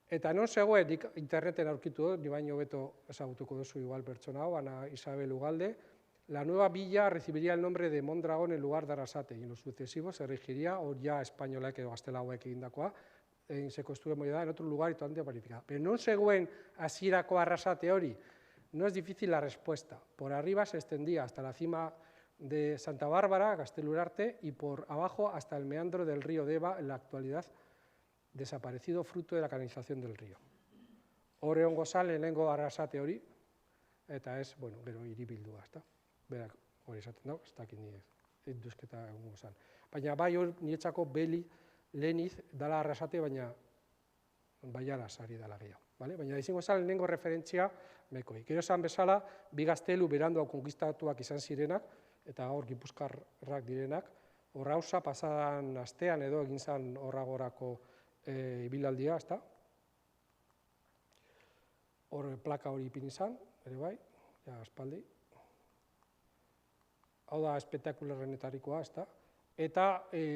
Eta non zegoen, interneten aurkitu, ni baino beto ezagutuko duzu igual pertsona hau, Ana Isabel Ugalde, la nueva villa recibiría el nombre de Mondragón en lugar de Arrasate, y en lo sucesivo se regiría, o ya espainolak edo gaztelauek egindakoa, se construye en otro lugar y todo antes parificado. Pero non zegoen hasierako Arrasate hori, no es difícil la respuesta. Por arriba se extendía hasta la cima de Santa Bárbara, Gaztelurarte, y por abajo hasta el meandro del río Deva, en la actualidad desaparecido fruto de la canalización del río. Hor egongo zen lehenengo Arrasate hori, eta ez, bueno, gero hiribildua, ezta? Berak hori esaten dago, ez dakit ni induzketa egongo zen. Baina bai hor niretzako beli leheniz dala Arrasate, baina baiala sari dala gehiago. Baina izango zen lehenengo referentzia mekoi. Gero esan bezala, bi gaztelu berandu konkistatuak izan zirenak, eta hor gipuzkarrak direnak, horra hauza pasadan astean edo egin zen horragorako ibilaldia, ezta? Hor plaka hori ipini zen, ere bai, ja aspaldi. Hau da espektakularrenetarikoa, ezta? Eta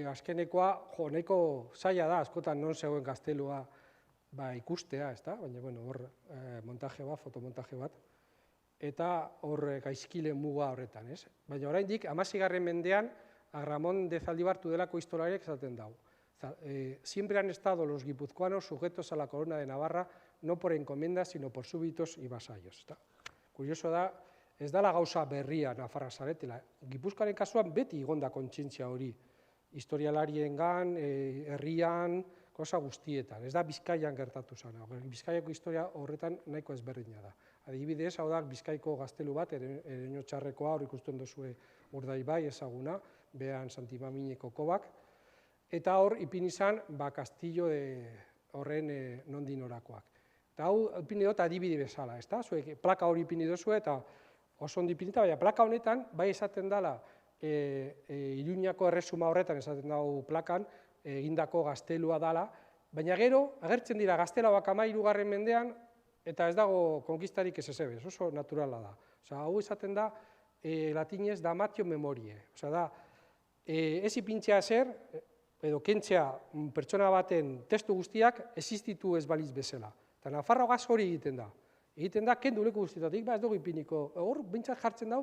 azkenekoa, jo, nahiko zaila da, askotan non zegoen gaztelua ikustea, ezta? Baina, bueno, hor montaje bat, fotomontaje bat, eta hor gaizkile muga horretan, ez? Baina oraindik 16. mendean, Ramón de Zaldibar Tudelako historialariak esaten dago. Siempre han estado los guipuzcoanos sujetos a la corona de Navarra, no por encomiendas, sino por súbitos y vasallos. Kurioso da, ez dala gauza berria Nafarra zaretela. Gipuzkoaren kasuan beti igonda kontzientzia hori. Historialariengan, herrian, gauza guztietan. Ez da Bizkaian gertatu zana. Bizkaiako historia horretan nahiko ezberdina da. Adibidez, hau da Bizkaiko gaztelu bat, Ereño Txarrekoa, hor ikusten duzue Urdaibai ezaguna, behan Santimamineko kobak, eta hor ipini izan Castillo horren nondik norakoak. Eta hau ipini dut adibide bezala, ezta? Zuek plaka hori ipini duzue eta oso ondo ipinita, baina plaka honetan bai esaten dela Iruñako erresuma horretan esaten dago plakan egindako gaztelua dela, baina gero agertzen dira gaztelauak 13. mendean eta ez dago konkistarik ez ezebez, oso naturala da. Hau esaten da latinez damatio memorie, da ez ipintzea ezer, edo kentzea pertsona baten testu guztiak existitu ez baliz bezala. Eta Nafarroagaz hori egiten da. Egiten da, kendu leku guztietatik, ez dugu ipiniko. Hor, behintzat jartzen dau,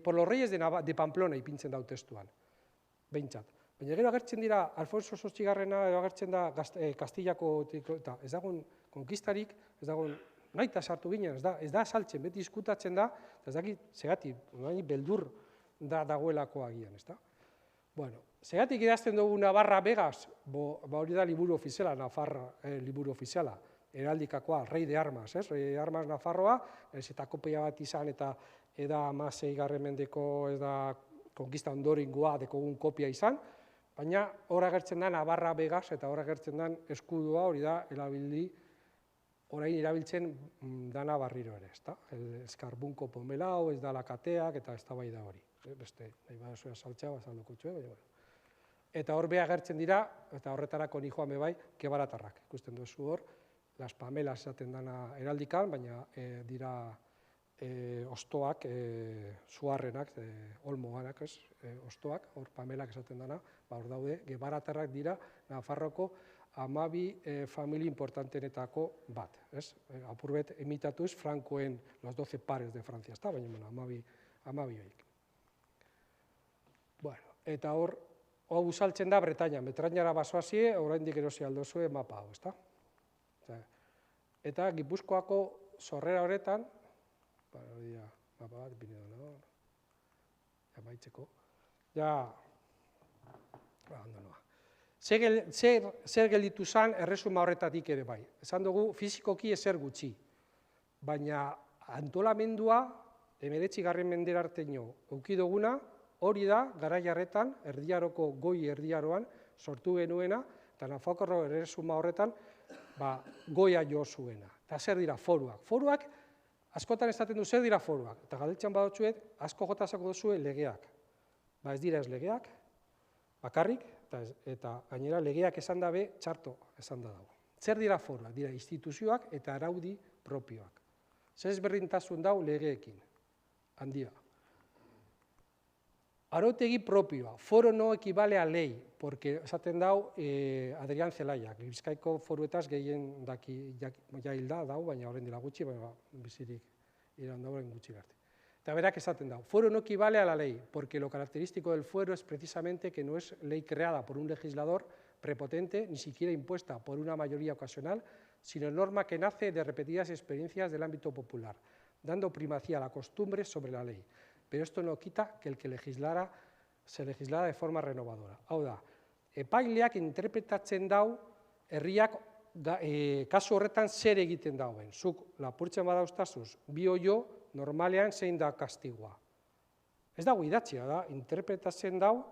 por los reyes de Pamplona ipintzen dau testuan. Behintzat. Baina gero agertzen dira, Alfonso Zortzigarrena, edo agertzen da Kastillako, eta ez dagoen konkistarik, ez dagoen naita sartu ginen, ez da saltzen, beti diskutatzen da, eta ez dakit, segatik, beldur dagoelako agian, ez da? Bueno, segatik idazten dugu Navarra Begas, hori da liburu ofiziala, Nafarra liburu ofiziala, heraldikakoa, Rei de Armas, ez? Rei de Armas Nafarroa, ez eta kopia bat izan, eta eda 16. mendeko ez da konkista ondorengoa dekogun kopia izan, baina hor agertzen da Navarra Begas, eta hor agertzen da eskudua, hori da, orain erabiltzen dana barriro ere, ez da? Eskarbunko pomelau, ez da lakateak, eta ez da bai da hori. Beste, nahi badazuea saltzea, bazalduko txue, baina eta hor beha agertzen dira, eta horretarako ni joan bebai, kebaratarrak. Ikusten duzu hor, Las Pamelas esaten dana heraldikan, baina dira ostoak, suarrenak, olmoganak, ostoak, hor Pamelak esaten dana, hor daude, gebaratarrak dira, Nafarroko 12 familia importantenetako bat. Apurbet imitatuz, Frankoen los 12 pares de Francia, baina 12 horiek. Bueno, eta hor, hau saltzen da Bretaña, Bretañara basoazie, oraindik erosi aldozue mapa hau, ezta? Eta Gipuzkoako sorrera horretan, hori da, mapa bat, ipini da, amaitzeko, abandonoa. Zer gelditu zen erresuma horretatik ere bai. Esan dugu, fizikoki ezer gutxi, baina antolamendua, 19. mendera arteño eukidoguna, hori da, garai harretan, erdiaroko goi erdiaroan, sortu genuena, eta Nafarroko erresuma horretan, goia jo zuena. Eta zer dira foruak? Foruak, askotan esaten du zer dira foruak. Eta galdetzen badotzuet, asko jotazako duzue legeak. Ez dira ez legeak, bakarrik, eta gainera legeak esan dabe, txarto esan da dago. Zer dira foruak? Dira instituzioak eta araudi propioak. Zer ezberdintasun dau legeekin? Handia. Arautegi propioa, foro no equivale a ley, porque esaten dau Adrián Zelaiak, Bizkaiko foruetaz gehien daki hilda dau, baina horren dira gutxi, baina bizirik iran dauen gutxi garte. Eta berak esaten dau, foro no equivale a la ley, porque lo característico del fuero es precisamente que no es ley creada por un legislador prepotente, ni siquiera impuesta por una mayoría ocasional, sino norma que nace de repetidas experiencias del ámbito popular, dando primacía a la costumbre sobre la ley. Pero esto no quita que el que se legislara de forma renovadora. Hau da, epaileak interpretatzen dau, herriak kasu horretan zer egiten dauen. Zuk lapurtzen badauztazuz, bi oio, normalean zein da kastigua. Ez dago idatzia da, interpretatzen dau,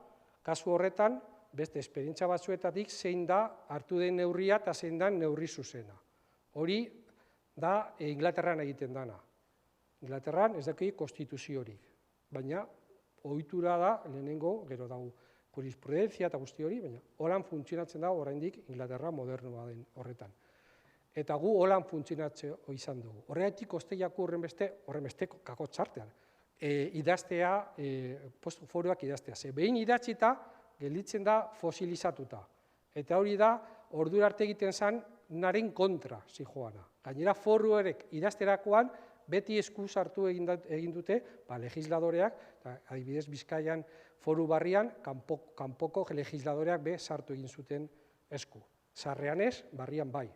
kasu horretan, beste esperientzia batzuetatik zein da hartu den neurria eta zein da neurri zuzena. Hori da Inglaterran egiten dana. Inglaterran ez daki konstituziorik, baina ohitura da lehenengo, gero dago jurisprudentzia eta guzti hori, baina holan funtzionatzen dago oraindik Inglaterra modernoa den horretan. Eta gu holan funtzionatzea izan dugu. Horregatik Osteiako horren beste kakotxartean. Idaztea, foruak idaztea. Ze behin idatzita, gelditzen da fosilizatuta. Eta hori da, ordura arte egiten zen, naren kontra zijoana. Gainera, foruerek idazterakoan, beti eskuz hartu egin dute, legisladoreak, adibidez Bizkaian foru barrian, kanpoko legisladoreak be sartu egin zuten esku. Sarrean ez, barrian bai.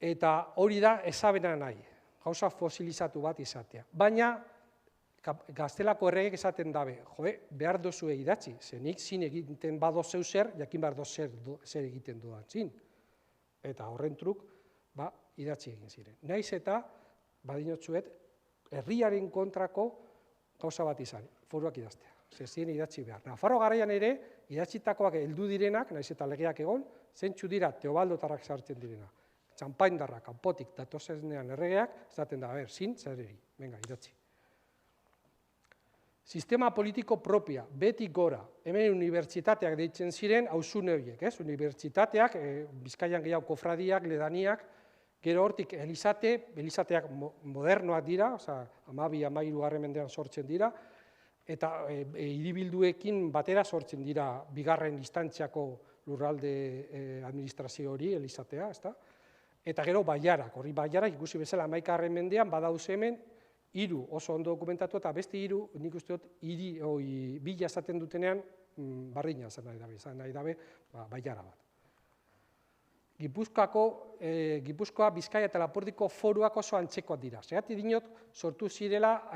Eta hori da ezabena nahi, gauza fosilizatu bat izatea. Baina, gaztelako erregek esaten dabe, behar dozue idatzi, zenik zin egiten bado zeu zer, jakin behar dozer zer egiten dudan zin. Eta horren truk, idatzi egin ziren. Naiz eta, badinotzuet, herriaren kontrako gauza bat izan, foruak idaztea. Zezien idatzi behar. Nafarro garaian ere, idatzitakoak heldu direnak, naiz eta legeak egon, zentsu dira teobaldotarrak sartzen direna. Txampaindarra, kanpotik, datozenean erregeak, esaten da, zin, zer egi, venga, idatzi. Sistema politiko propia, beti gora, hemen unibertsitateak deitzen ziren, hauzune horiek, unibertsitateak, Bizkaian gehiago kofradiak, ledaniak, gero hortik elizateak modernoak dira, 12-13 mendean sortzen dira, eta hiribilduekin batera sortzen dira bigarren instantziako lurralde administrazio hori, elizatea, eta gero baiarak, hori baiarak ikusi bezala 11. mendean badauz hemen, 3 oso ondo dokumentatu eta beste 3, nik uste dut, 2 esaten dutenean, bardina izan nahi dabe, baiara bat. Gipuzkoa, Bizkaia eta Lapurdiko foruak oso antzekoak dira. Zergatik dinot, sortu zirela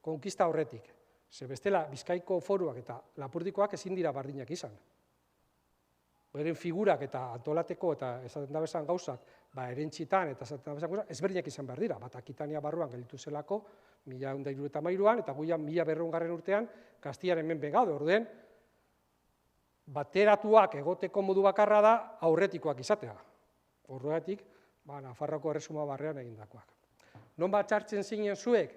konkista horretik. Ze bestela, Bizkaiko foruak eta Lapurdikoak ezin dira bardinak izan. Beren figurak eta antolateko eta esaten dabezan gauzak, erentzitan eta esaten dabezan gauzak, ezberdinak izan behar dira. Bat Akitania barruan gelditu zelako, 1173an, eta guian 1200. urtean, Kastiaren menpe gaude, ordeen, bateratuak egoteko modu bakarra da aurretikoak izatea. Horregatik, Nafarroko erresuma barrean egindakoak. Non bat txartzen zinen zuek?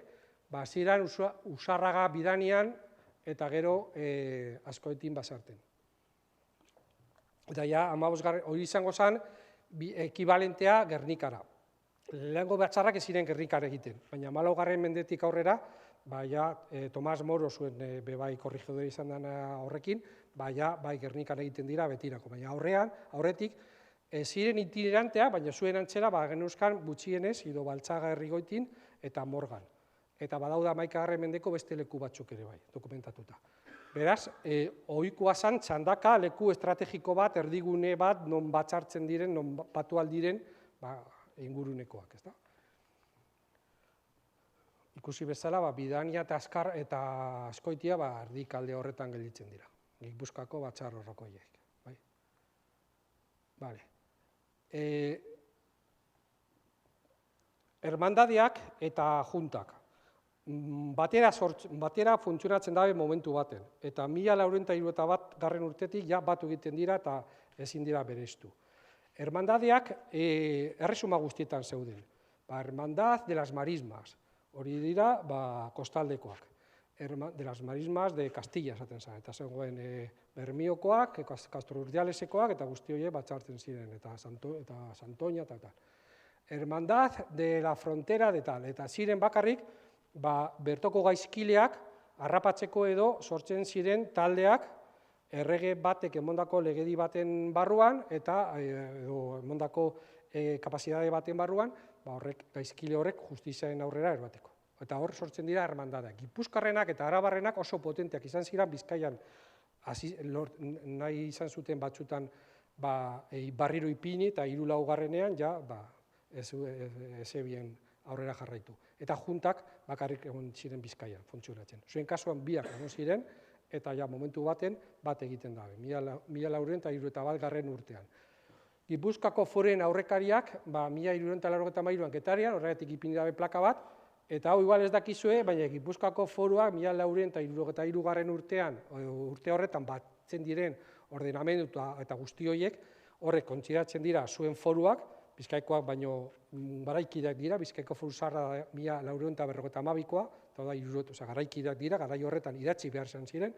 Ziren Usarraga bidanian eta gero Azkoetin basarten. Eta ja, 15. hori izango zen, ekibalentea Gernikara. Lehengo batzarrak ez ziren Gernikara egiten, baina 14. mendetik aurrera, Tomas Moro zuen bebai korrigidore izan dena horrekin, bai Gernikan egiten dira betirako, baina aurretik, ziren itinerantea, baina zuen antzera, genuzkan gutxienez, Ido Baltzaga Herrigoitin eta Morgan. Eta badauda 11. mendeko beste leku batzuk ere bai, dokumentatuta. Beraz, ohikoa zan, txandaka leku estrategiko bat, erdigune bat, non batzartzen diren, non batu aldiren, ingurunekoak, ez da? Ikusi bezala, Bidania eta Azkoitia erdikalde horretan gelditzen dira. Gipuzkoako batzar horrokoiek. Hermandadiak eta juntak. Batera funtzionatzen dabe momentu baten. Eta 1401 urtetik batu egiten dira eta ezin dira bereiztu. Hermandadiak erresuma guztietan zeuden. Hermandad de las marismas. Hori dira, kostaldekoak. de las marismas de Castilla, esaten zen, eta zegoen Bermiokoak, Castro Urdialesekoak, eta guzti horiek batzartzen ziren, eta Santoña, eta tal. Hermandad de la frontera de tal, eta ziren bakarrik, bertoko gaizkileak harrapatzeko edo sortzen ziren taldeak errege batek emondako legedi baten barruan, eta emondako kapazitate baten barruan, gaizkile horrek justiziaren aurrera erbateko. Eta hor sortzen dira hermandadak. Gipuzkoarrenak eta arabarrenak oso potenteak izan ziren Bizkaian nahi izan zuten batzutan barriro ipini eta 3. ja ezebien aurrera jarraitu. Eta juntak bakarrik egon ziren Bizkaian funtzionatzen. Zuen kasuan biak egon ziren eta ja momentu baten bat egiten dabe, 1481 urtean. Gipuzkoako Foruen aurrekariak 1383an Getarian, horregatik ipini dabe plaka bat, eta hau igual ez dakizue, baina Gipuzkoako Foruak 1483 urtean, urte horretan batzen diren ordenamendu eta guzti horiek, horrek kontsideratzen dira zuen foruak, Bizkaikoak baino garaikideak dira, Bizkaiko Foru Zaharra 1452koa, eta da garaikideak dira, garai horretan idatzi behar zen ziren,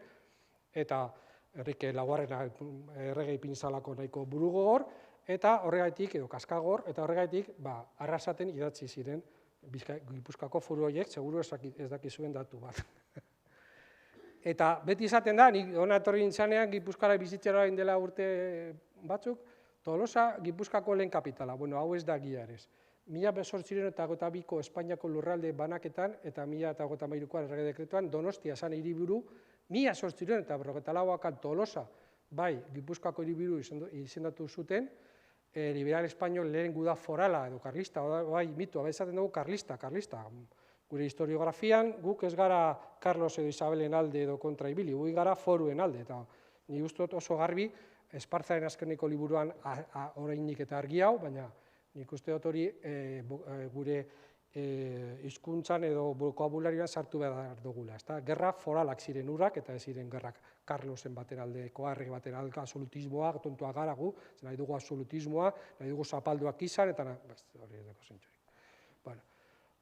eta Enrique Laugarrena errege ipinizalako nahiko burugogor, eta horregatik, edo kaskagor, eta horregatik arrasaten idatzi ziren Gipuzkoako Foru horiek, seguru ez dakizuen datu bat. Eta beti izaten da, nik hona etorri nintzanean Gipuzkoara bizitzera dela urte batzuk, Tolosa Gipuzkoako lehen kapitala, bueno, hau ez da gia ere. 1882ko Espainiako lurralde banaketan eta 1853ko errege dekretuan Donostia zan hiriburu, 1854an Tolosa, bai, Gipuzkoako hiriburu izendatu zuten, liberal espainol lehen guda forala edo karlista, bai, mitu, abezaten dugu karlista. Gure historiografian, guk ez gara Carlos edo Isabelen alde edo kontra ibili, guk gara Foruen alde, eta ni guztot oso garbi, Espartzaren azkeneko liburuan orainik eta argi hau, baina nik uste dut hori gure hizkuntzan edo bokabularioan sartu behar dugula. Gerra foralak ziren urrak, eta ez ziren gerrak Carlosen baten aldeko, errege baten aldeko absolutismoa, tontua gara gu, nahi dugu absolutismoa, nahi dugu zapalduak izan, eta hori ez dago zentzurik.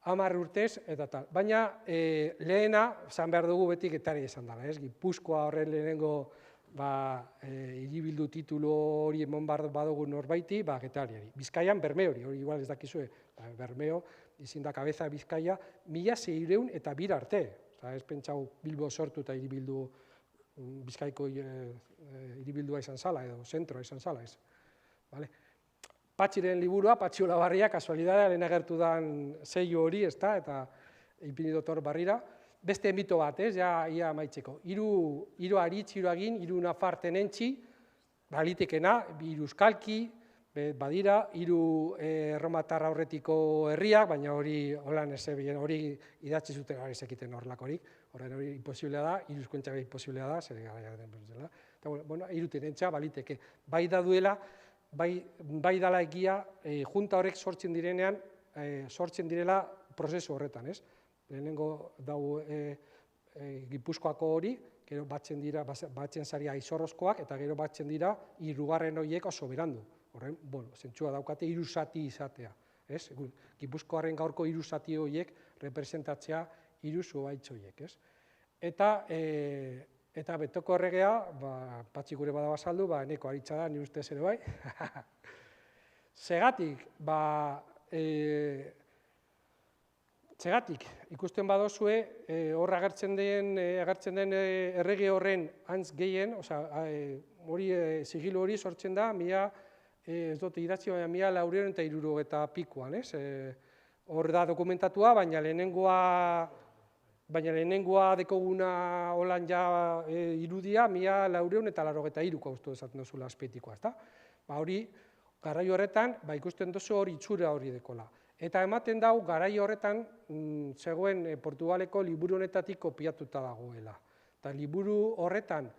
10 urtez, eta tal. Baina lehena, zan behar dugu beti Getaria izan dela, ez? Gipuzkoa horren lehenengo hiribildu titulu hori emon badugu norbaiti, Getariari. Bizkaian Bermeori, hori igual ez dakizue, Bermeo, izin da kabeza Bizkaia, 1602 arte. Ez pentsau Bilbo sortu eta hiribildu Bizkaiko hiribildua izan zala, edo zentroa izan zala, ez. Patxiren liburua, Patxi Olabarria, kasualidadea, lehen agertu dan seio hori, eta ipini dotor barrira. Beste mito bat, ez, ia amaitzeko. Hiru aritz, hiru agin, hiru nafar tenentzi, balitekena, hiru euskalki, badira, hiru erromatar aurretiko herriak, baina hori holan ezebien, hori idatzi zuten ez ekiten horrelakorik, horren hori imposiblea da, hiru hizkuntza imposiblea da, zer gara den bezala. Eta, bueno, hiru tenentzia baliteke. Bai da duela, bai dala egia, junta horrek sortzen direnean, sortzen direla prozesu horretan, ez? Lehenengo dau Gipuzkoako hori, gero batzen zaria Aizorrozkoak, eta gero batzen dira hirugarren horiek oso berandu. Horren, zentzua daukate hiru zati izatea. Gipuzkoaren gaurko hiru zati horiek representatzea hiru zuhaitz horiek. Eta betoko erregea, Patxi gure bada bazaldu, eneko aritza da, ni ustez ere bai. Segatik, ikusten badozue, hor agertzen den errege horren antz gehien, hori sigilu hori sortzen da, ez dut idatzi, baina 1470 ez? Hor da dokumentatua, baina lehenengoa dekoguna holan ja irudia, 1483ko uste esaten duzula azpeitikoa, ezta? Hori, garai horretan, ikusten duzu hori itxura hori dekola. Eta ematen dau, garai horretan, zegoen Portugaleko liburu honetatik kopiatuta dagoela. Eta liburu horretan,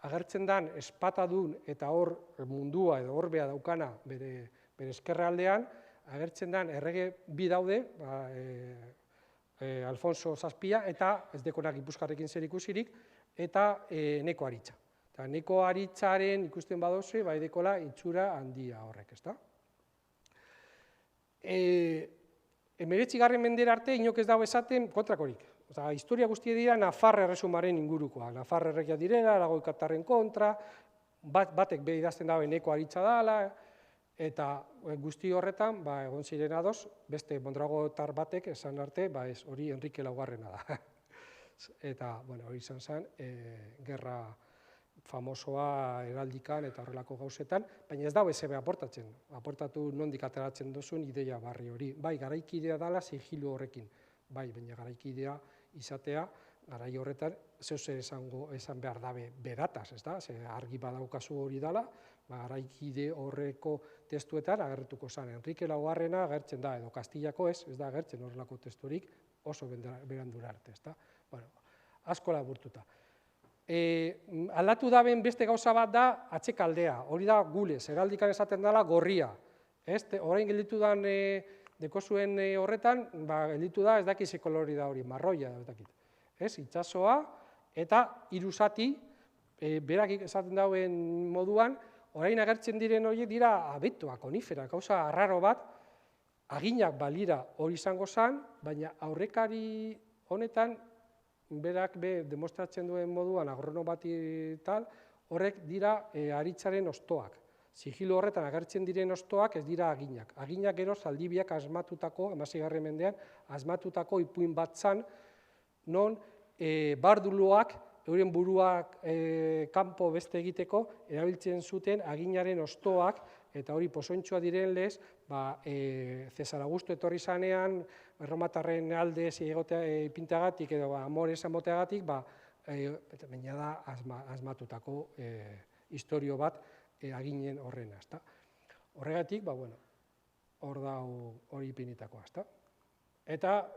agertzen den espatadun eta hor mundua edo horbea daukana bere eskerraldean, agertzen den errege bi daude, Alfonso Zazpia, eta ez dekonak Gipuzkoarekin zer ikusirik, eta Eneko Aritza. Eta Eneko Aritzaren ikusten badozu, bai dekola itxura handia horrek, ezta? 19. mendera arte inok ez dago esaten kontrakorik. historia guztia dira Nafar erresumaren ingurukoa. Nafar erregia direla, Aragoi katarren kontra, batek be idazten dago eneko aritza dela, eta guzti horretan, egon ziren ados, beste mondragotar batek esan arte, ez hori Enrique Laugarrena da. Eta, hori izan zen, gerra famosoa heraldikan eta horrelako gauzetan, baina ez dago ezebe aportatzen. Aportatu nondik ateratzen duzun ideia barri hori. Bai, garaikidea dela sigilu horrekin. Bai, baina garaikidea izatea, garai horretan, zeuze esan behar dabe berataz, ez da? Ze argi badaukazu hori dela, garaikide horreko testuetan agertuko zen. Enrique Laugarrena agertzen da, edo Kastillako ez da agertzen horrelako testurik oso berandura arte, ez da? Asko laburtuta. Aldatu daben beste gauza bat da atxekaldea, hori da gulez, heraldikan esaten dela gorria. Orain gelditu dan dekozuen horretan, gelditu da ez dakiz kolori da hori, marroia ez dakit. Itxasoa eta hiru zati, berak esaten dauen moduan, orain agertzen diren horiek dira abetoa, konifera, gauza arraro bat, aginak balira hori izango zen, baina aurrekari honetan, berak demostratzen duen moduan agrono bati tal, horrek dira aritzaren ostoak. Sigilo horretan agertzen diren ostoak ez dira aginak. Aginak gero Zaldibiak asmatutako, 16. mendean, asmatutako ipuin bat zan, non barduloak, euren buruak kanpo beste egiteko, erabiltzen zuten aginaren ostoak, eta hori pozontxoa diren lez, Cesar Augusto etorri zanean, erromatarren alde ipintagatik edo amore esan boteagatik, baina da asmatutako historio bat aginen horrena. Horregatik, hor da hori ipinitakoa. Eta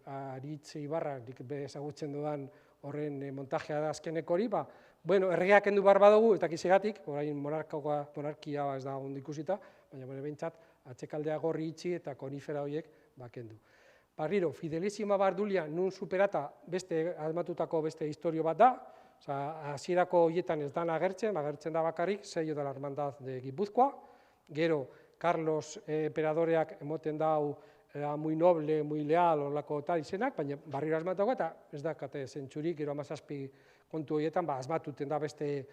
Aritz Ibarra, nik ezagutzen dudan horren montajea da azkeneko hori, erregeak kendu behar badugu, eta kizegatik, orain monarkia ez da ondo ikusita, baina behintzat, atxekaldea gorri itxi eta konifera horiek kendu. Barriro, Fidelissima Bardulia nun superata beste asmatutako beste historio bat da, hasierako horietan ez dan agertzen da bakarrik, Sello de la Hermandad de Gipuzkoa, gero Carlos Peradoreak emoten dau era muy noble, muy leal, horlako tal izenak, baina barriro asmatuko eta ez da kate zentsurik, gero 17 kontu horietan asmatuten da beste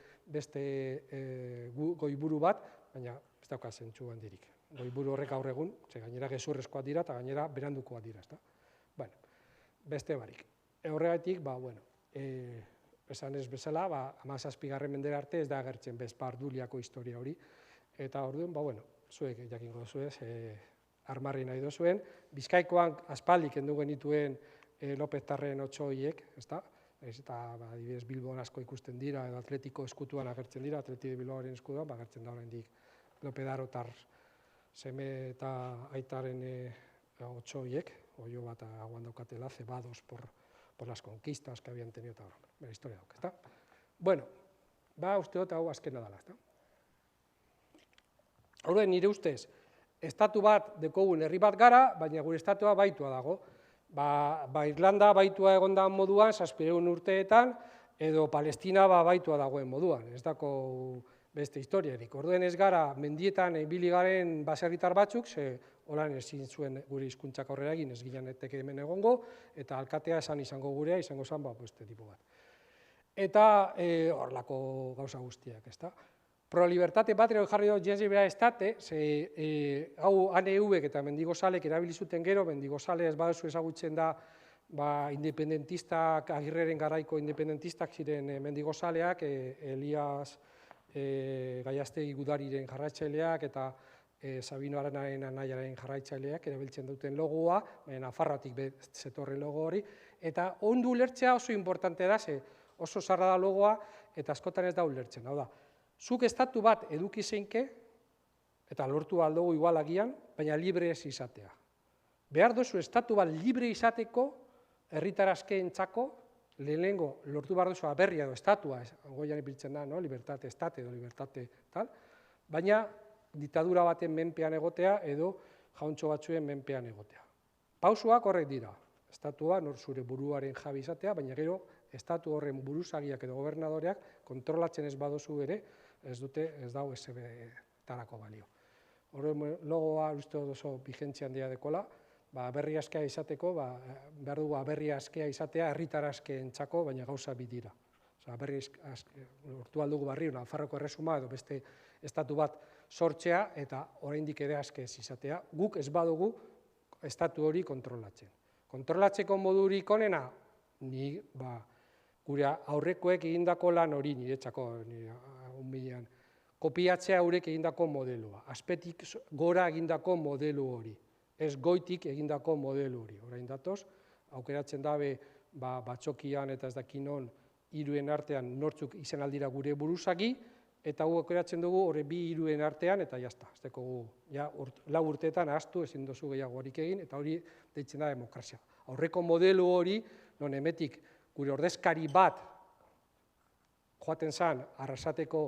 goiburu bat, baina ez dauka zentsu handirik. Goiburu horrek gaur egun, gainera gezurrezkoak dira eta gainera berandukoak dira. Beste barik. Horregatik, esan ez bezala, 17. mendera arte ez da agertzen bez Barduliako historia hori, eta orduan, zuek jakingo zuez, armarri nahi duzuen, Bizkaikoan aspaldik kendu genituen Lopeztarren otxoiek, eta adibidez Bilbon asko ikusten dira, edo Atletiko eskutuan agertzen dira, Atleti de Bilbaoren eskutuan, agertzen da oraindik Lopedarotar seme eta aitaren otxoiek, oio bat aguan daukatela, cebados por las conquistas que habían tenido, eta bera historia dauk, ezta? Uste dut hau azkena dela, ezta? Horren, nire ustez, estatu bat dekogun herri bat gara, baina gure estatua baitua dago. Irlanda baitua egon da moduan, 700 urteetan, edo Palestina baitua dagoen moduan. Ez dako beste historiarik. Orduen ez gara, mendietan ibili garen baserritar batzuk, ze holan ezin zuen gure hizkuntzak aurrera egin, ez ginenetek hemen egongo, eta alkatea esan izango gurea, izango zen, beste tipo bat. Eta horlako gauza guztiak, ezta? Pro libertate patria jarri dut jensi bera estate, hau ANV-ek eta Mendigozalek erabili zuten gero, Mendigozale ez baduzu ezagutzen da independentistak, Agirreren garaiko independentistak ziren Mendigozaleak, Elias Gaiaztegi Gudariren jarraitzaileak eta Sabino Aranaren anaiaren jarraitzaileak erabiltzen duten logoa, Nafarroatik zetorren logo hori, eta ondo ulertzea oso importante da, oso zarra da logoa, eta askotan ez da ulertzen, hau da. Zuk estatu bat eduki zeinke, eta lortu aldugu igual agian, baina libre ez izatea. Behar duzu estatu bat libre izateko, herritar askeentzako, lehenengo lortu behar duzu aberria edo estatua, goian ipiltzen da, libertate estate edo libertate tal, baina diktadura baten menpean egotea edo jauntxo batzuen menpean egotea. Pausuak horrek dira, estatua nor zure buruaren jabi izatea, baina gero estatu horren buruzagiak edo gobernadoreak kontrolatzen ez baduzu ere, ez dau SB-tarako balio. Horren logoa uste oso bigentzia handia dekola, aberri askea izateko, behar dugu aberri askea izatea herritar askeentzako, baina gauza bi dira. Aberri lortu aldugu barri, Nafarroko erresuma edo beste estatu bat sortzea eta oraindik ere aske ez izatea. Guk ez badugu estatu hori kontrolatzen. Kontrolatzeko modurik onena, ni gure aurrekoek egindako lan hori niretzako, kopiatzea eurek egindako modeloa, azpetik gora egindako modelo hori, ez goitik egindako modelo hori. Orain datoz, aukeratzen dabe batzokian eta ez dakinon hiruen artean nortzuk izen aldira gure buruzagi, eta gu aukeratzen dugu hori bi hiruen artean, eta jazta, ez dugu, lau urteetan ahaztu ezin dozu gehiago horik egin, eta hori deitzen da demokrazia. Aurreko modelo hori, non emetik gure ordezkari bat joaten zen Arrasateko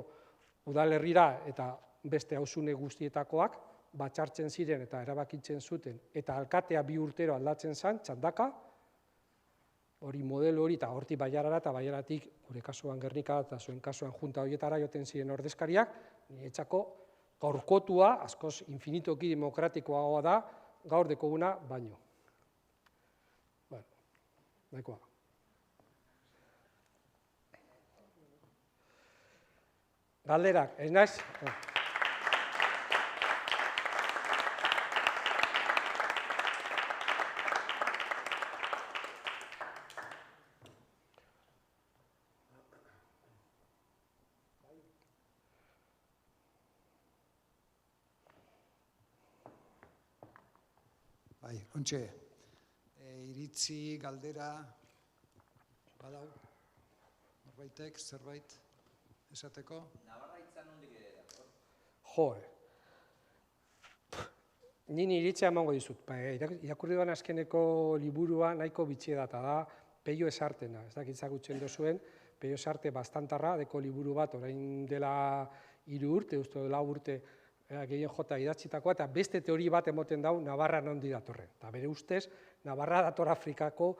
udalerrira eta beste auzune guztietakoak, batzartzen ziren eta erabakitzen zuten, eta alkatea 2 urtero aldatzen zen, txandaka, hori modelo hori, eta hortik Bailarara eta Bailaratik, gure kasuan Gernika eta zuen kasuan junta horietara joten ziren ordezkariak, niretzako gaurkotua, askoz infinitoki demokratikoagoa da, gaur dekoguna baino. Nahikoa. Galderak, ez naiz? Bai, ontxe, iritzi, galdera, badau, norbaitek, zerbait, esateko? Navarra hitza nondik ere da? Jo, nini iritzea emango dizut. Irakurri duan azkeneko liburua nahiko bitxia data da, Peio Esartena, ez dakitzak utzen dozuen, Peio Esarte bastantarra, deko liburu bat, orain dela 3 urte, uste dela urte, gehien jota idatzitakoa, eta beste teori bat emoten dau Navarra nondi datorren. Eta bere ustez, Navarra dator Afrikako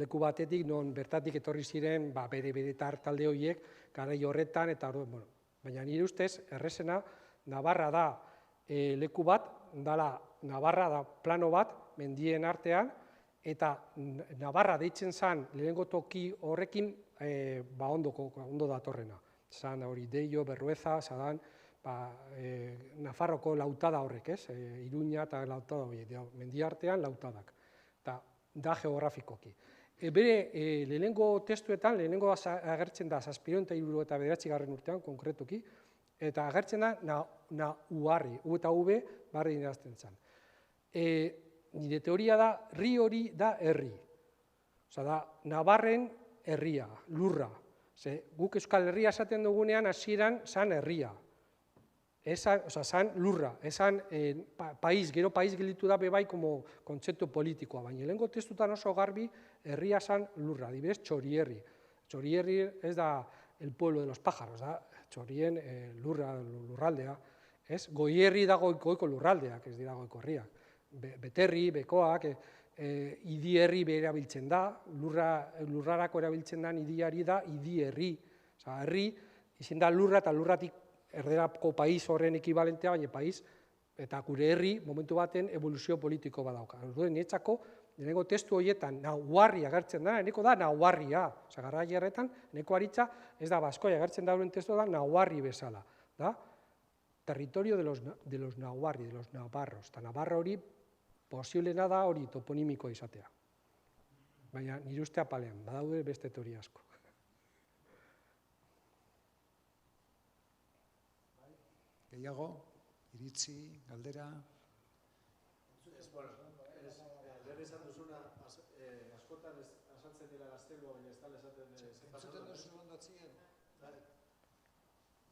leku batetik, non bertatik etorri ziren bere talde horiek, garai horretan, eta baina nire ustez, errezena, Navarra da leku bat, Navarra da plano bat, mendien artean, eta Navarra deitzen zen lehenengo toki horrekin ondo datorrena. Zan hori Deio, Berrueza, Zadan, Nafarroko lautada horrek, ez? Iruña eta lautada horiek, mendi artean lautadak, eta da geografikoki. Bere lehenengo testuetan, lehenengo agertzen da 779 urtean, konkretuki, eta agertzen da Nauarri, U eta V, barri irazten zen. Nire teoria da, ri hori da herri. Osa da, Navarren herria, lurra. Guk Euskal Herria esaten dugunean, hasieran zan herria. Zan lurra, esan país, gero país gelitu da bebai como kontzeptu politikoa, baina lehenko testutan oso garbi herria zan lurra, adibidez Txorierri. Txorierri ez da el pueblo de los pájaros, da Txorien lurraldea, ez? Goierri da goiko lurraldeak, ez dira goiko herriak. Beterri, bekoak, idi herri erabiltzen da, lurrarako erabiltzen da idiari da idi herri. Herri, izin da lurra eta lurratik erderako país horren ekibalentea, baina país eta gure herri momentu baten evoluzio politiko badauka. Niretzako, lehenengo testu horietan Nauarri agertzen da, eneko da Nauarria. Garrai horretan, eneko aritza, ez da Baskoia agertzen da horren testu da Nauarri bezala. Territorio de los Nauarri, de los Navarros. Eta Navarra hori posiblena da hori toponimiko izatea. Baina nire uste apalean, badaude beste teoria asko. Gehiago, iritzi, galdera. Lehen esan duzuna, askotan asaltzen dira gaztelua, baina ez tala esaten Entzuten duzu ondatzien?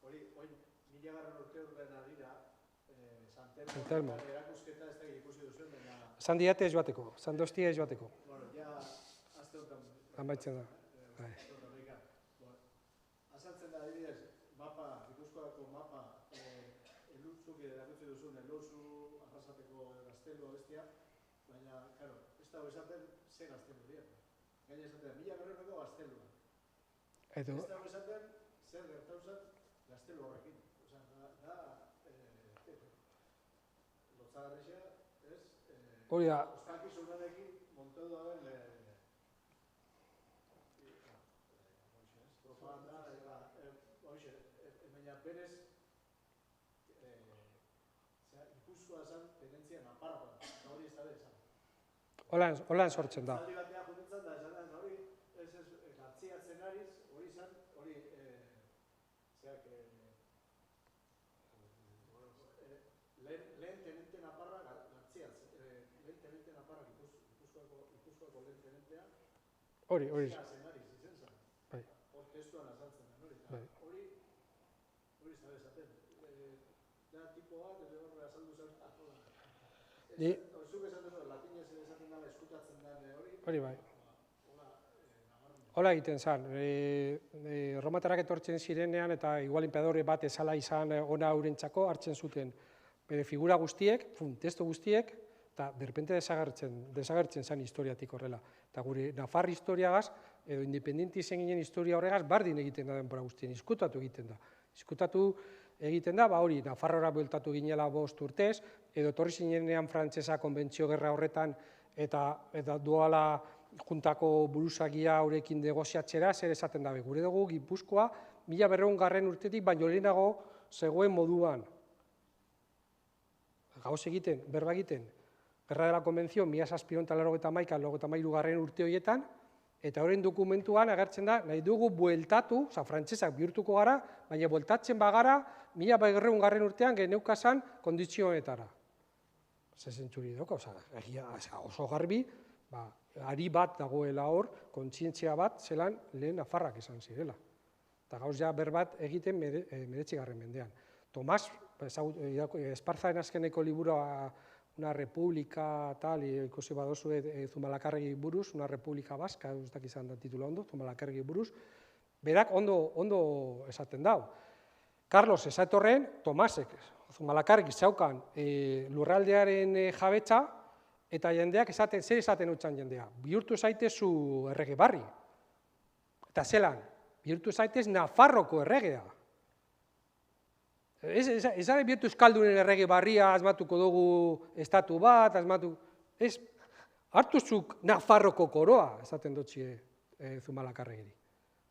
Hori, 1000 urte urren adira, Santelmo erakusketa ez da ikusi duzuen, baina... Sandiate ez joateko, Sandostia ez joateko. Bueno, ja, azte honetan... Amaitzen da. Azaltzen da, adibidez, mapa, Gipuzkoako mapa, elurtzuk erakutsi duzun, elozu, Arrasateko gaztelua bestia, baina, claro, ez dago esaten ze gaztelu dira. Gaina esaten, 1000 gaztelua. Ez dago esaten zer gertauzat gaztelu horrekin. Osa, da, lotzagarrixea, ez, Hori da, ospakizunarekin montatu dauen propaganda eta baina berez Gipuzkoa zen tendentzia nafarroa, eta hori ez da esan. holan sortzen da. Zaldi batean juntzen da, esan hori gartziatzen ariz, hori zen, hori lehen tenente naparra gartziatzen, lehen tenente naparra Gipuzkoako lehen tenentea, Hori. gartziatzen ariz izen zen. Bai. Hor testuan azaltzen da, hori. Bai. Hori ez da esaten. Da tipo bat, ez horre azaldu zen, zuk esaten dut, latinez esaten dela eskutatzen den Hori bai. Hola egiten zen, Romatarrak etortzen zirenean eta igual enperadore bat ezala izan ona haurentzako hartzen zuten bere figura guztiek, testu guztiek, eta derrepente desagertzen zen historiatik horrela. Eta gure Nafar historiagaz, edo independenti zen ginen historia horregaz, bardin egiten da denbora guztien, izkutatu egiten da. Izkutatu egiten da, hori, Nafarrora bueltatu ginela 5 urtez, edo torri zinenean frantsesa konbentzio gerra horretan, eta duala juntako buruzagia horrekin negoziatzera, zer esaten dabe. Gure dugu Gipuzkoa 1200 urtetik baino lehenago zegoen moduan. Gauz egiten, berba egiten, Gerra de la Konbentzio 1793 urte horietan, eta horren dokumentuan agertzen da, nahi dugu bueltatu, frantsesak bihurtuko gara, baina bueltatzen bagara 1200 urtean geneukazan kondizioetara. Zezentzuri doko, oso garbi, ari bat dagoela hor, kontzientzia bat zelan lehen Nafarrak izan zirela. Eta gauz ja berbat egiten 19. mendean. Tomas, Esparzaren azkeneko liburua, una república tal, ikusi badozu Zumalakarregi buruz, una república vasca, ez dakit izan da titula ondo, Zumalakarregi buruz, berak ondo esaten dau. Carlos esatorren, Tomasek, Zumalakarregi zaukan lurraldearen jabetza, eta jendeak zer esaten utxan jendea? Bihurtu zaitezu errege barri. Eta zelan, bihurtu zaitez Nafarroko erregea. Ez ara bihurtu euskaldunen errege barria, asmatuko dugu estatu bat, ez, hartuzuk Nafarroko koroa, esaten dutxie Zumalakarregiri.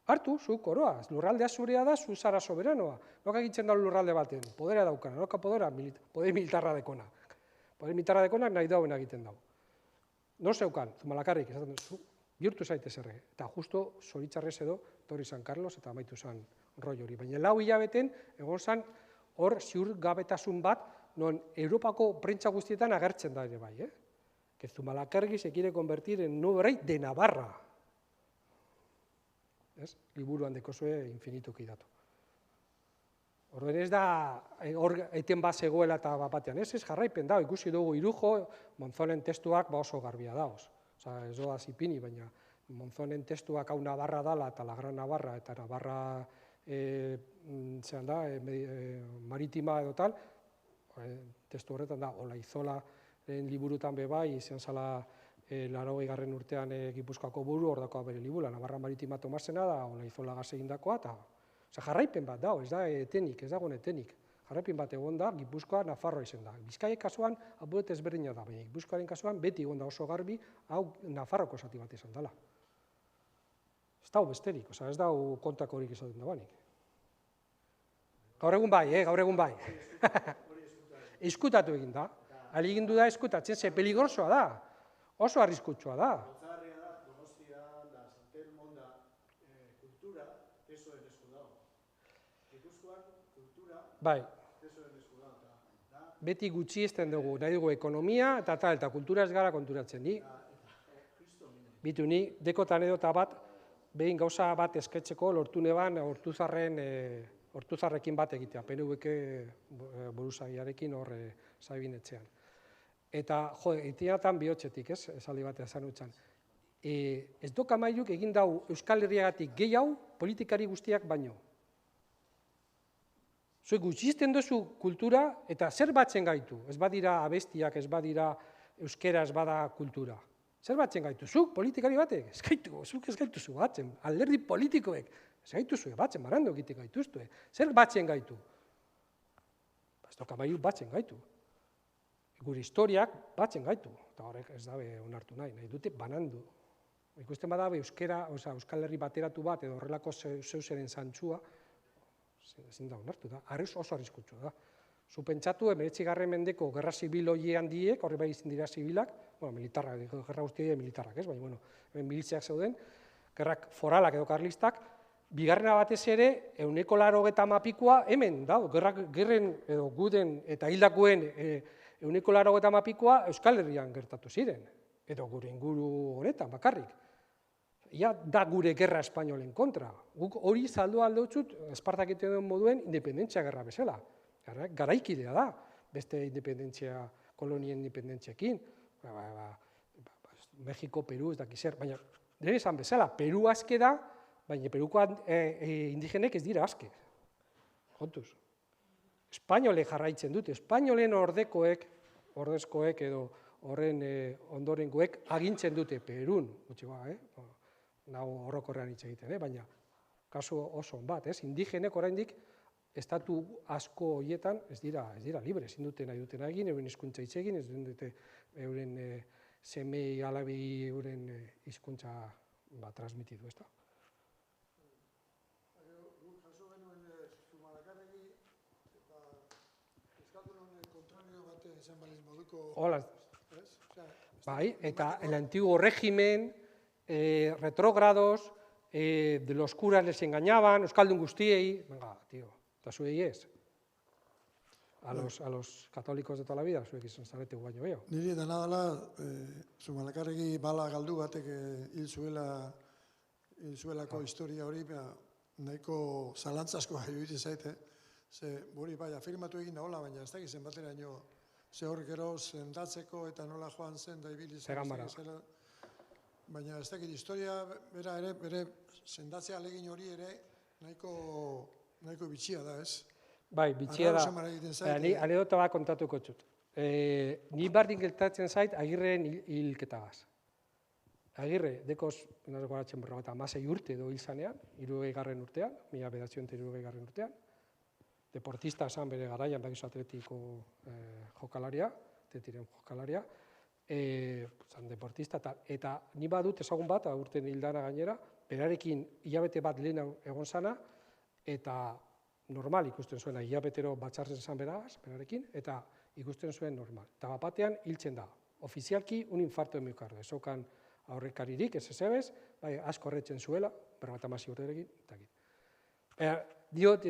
Hartu, zu koroa, lurraldea zurea da, zu zara soberanoa. Noka egitzen da lurralde baten, podera daukana, noka podera, poder militarra dekona. Poder militarra dekonak nahi dauen egiten dago. No zeukan, Zumalakarrik, esaten du, bihurtu zaitez errege. Eta justo zoritzarrez edo, torri San Carlos eta amaitu zan roi hori. Baina 4 hilabeten, egon zan, hor ziur gabetasun bat, non Europako prentsa guztietan agertzen da ere bai, que Zumalakarregi se quiere convertir en nuevo rey de Navarra. Liburuan dekozue infinituki datu. Orduan ez da, eten bat zegoela eta batean, ez jarraipen da, ikusi dugu Irujo, Monzonen testuak oso garbia daoz. Ez doa zipini, baina Monzonen testuak hau Navarra dala eta la Gran Navarra eta Navarra maritima edo tal, testu horretan da, Olaizola liburutan bebai, izan zala 80. urtean Gipuzkoako buru, hor dakoa bere libura, Navarra maritima Tomasena da, Olaizola gazegindakoa, eta jarraipen bat da, ez da etenik, ez dagoen etenik. Jarraipen bat egon da, Gipuzkoa Nafarroa izen da. Bizkaiek kasuan, apuret ezberdina da, baina Gipuzkoaren kasuan, beti egon da oso garbi, hau Nafarroko zati bat izan dela. Ez da besterik, ez da kontako horik izaten da banik. Gaur egun bai, gaur egun bai. Eskutatu egin da. Aligindu da eskutatzen, ze peligrosoa da. Oso arriskutsua da. Lotsagarria da, Donostia, da Santelmon, da kultura, tesoen esku dago. Gipuzkoan kultura, tesoen esku dago. Beti gutxi ezten dugu, nahi dugu ekonomia eta kultura ez gara konturatzen. Bitu ni, dekotan edota bat, behin gauza bat esketzeko lortu neban hortuzarrekin bat egitea, PNV-ke buruzagiarekin hor Sabinetxean. Eta, itiatan bihotzetik, esaldi bat esan utxan. Ez dokamaiuk egin dau Euskal Herriagatik gehiago politikari guztiak baino. Zue gutxizten duzu kultura eta zer batzen gaitu? Ez badira abestiak, ez badira euskera, ez bada kultura. Zer batzen gaitu? Zuk politikari batek? Zuk ez gaituzu batzen. Alderdi politikoek ez gaituzu batzen, marando egiten gaituztu. Zer batzen gaitu? Ez dokamaiuk batzen gaitu. Gure historiak batzen gaitu. eta horrek ez dabe onartu nahi dute banandu. Ikusten badabe Euskal Herri bateratu bat edo horrelako zeuzeren zantzua, ezin da onartu da, oso arriskutsu da. Zu pentsatu, 19. mendeko gerra zibil hori handiek, horre bai izin dira zibilak, militarrak, gerra guztia militarrak, ez? Baina, hemen miliziak zeuden, gerrak foralak edo karlistak, bigarrena batez ere, 180 hemen, gerren edo guden eta hildakuen 180 Euskal Herrian gertatu ziren, edo gure inguru honetan, bakarrik. Ia da gure gerra espainolen kontra. Guk hori saldu aldeutzut, Espartak egiten duen moduen, independentzia gerra bezala. Garaikidea da, beste independentzia, kolonien independentziakin. Mexiko, Peru, ez dakiz zer, baina, dene esan bezala, Peru aske da, baina Peruko indigenek ez dira aske. Kontuz. Espainole jarraitzen dute, espainolen ordezkoek edo horren ondorengoek agintzen dute Perun, gutxi ba, nago orokorrean hitz egiten, baina kasu oso bat, indigenek oraindik estatu asko horietan ez dira libre, ezin dute nahi dutena egin, euren hizkuntza hitz egin, ez dute euren semei alabi euren hizkuntza transmititu, ez da. Jaso genuen Zumalakarregi, euskaldunon kontrario bat izan baliz moduko... Hola. Bai, eta el antiguo régimen, retrógrados, de los curas les engañaban, euskaldun guztiei, venga, tío, eta zuei ez. A los católicos de toda la vida, zuek izan zarete baino beho. Niri dena dela, Zumalakarregi bala galdu batek hil zuelako historia hori, nahiko zalantzasko iruditzen zaite, ze hori bai afirmatu egin da hola, baina ez dakizen bateraino, ze hor gero sendatzeko eta nola joan zen da ibili zen. Baina ez dakit historia bera ere, bere sendatzea alegin hori ere nahiko bitxia da, ez? Bai, bitxia da. Ni anedota bat kontatuko txut. Ni bardin gertatzen zait Agirreen hilketagaz. Agirre, dekoz, nago garatzen 56 urte edo hil zanean, 60. urtean, 1960 urtean. Deportista esan bere garaian, bakizu atletiko jokalaria, atletiren jokalaria, zan deportista, eta ni badut ezagun bat, urten hildana gainera, berarekin hilabete bat lehen egon zana, eta normal ikusten zuena, hilabetero batzartzen zan berarekin, eta ikusten zuen normal. Eta batean hiltzen da, ofizialki un infarto de miocardio, ezokan aurrekaririk, ez ezebez, asko horretzen zuela, 56 urterekin, eta egin. Diot,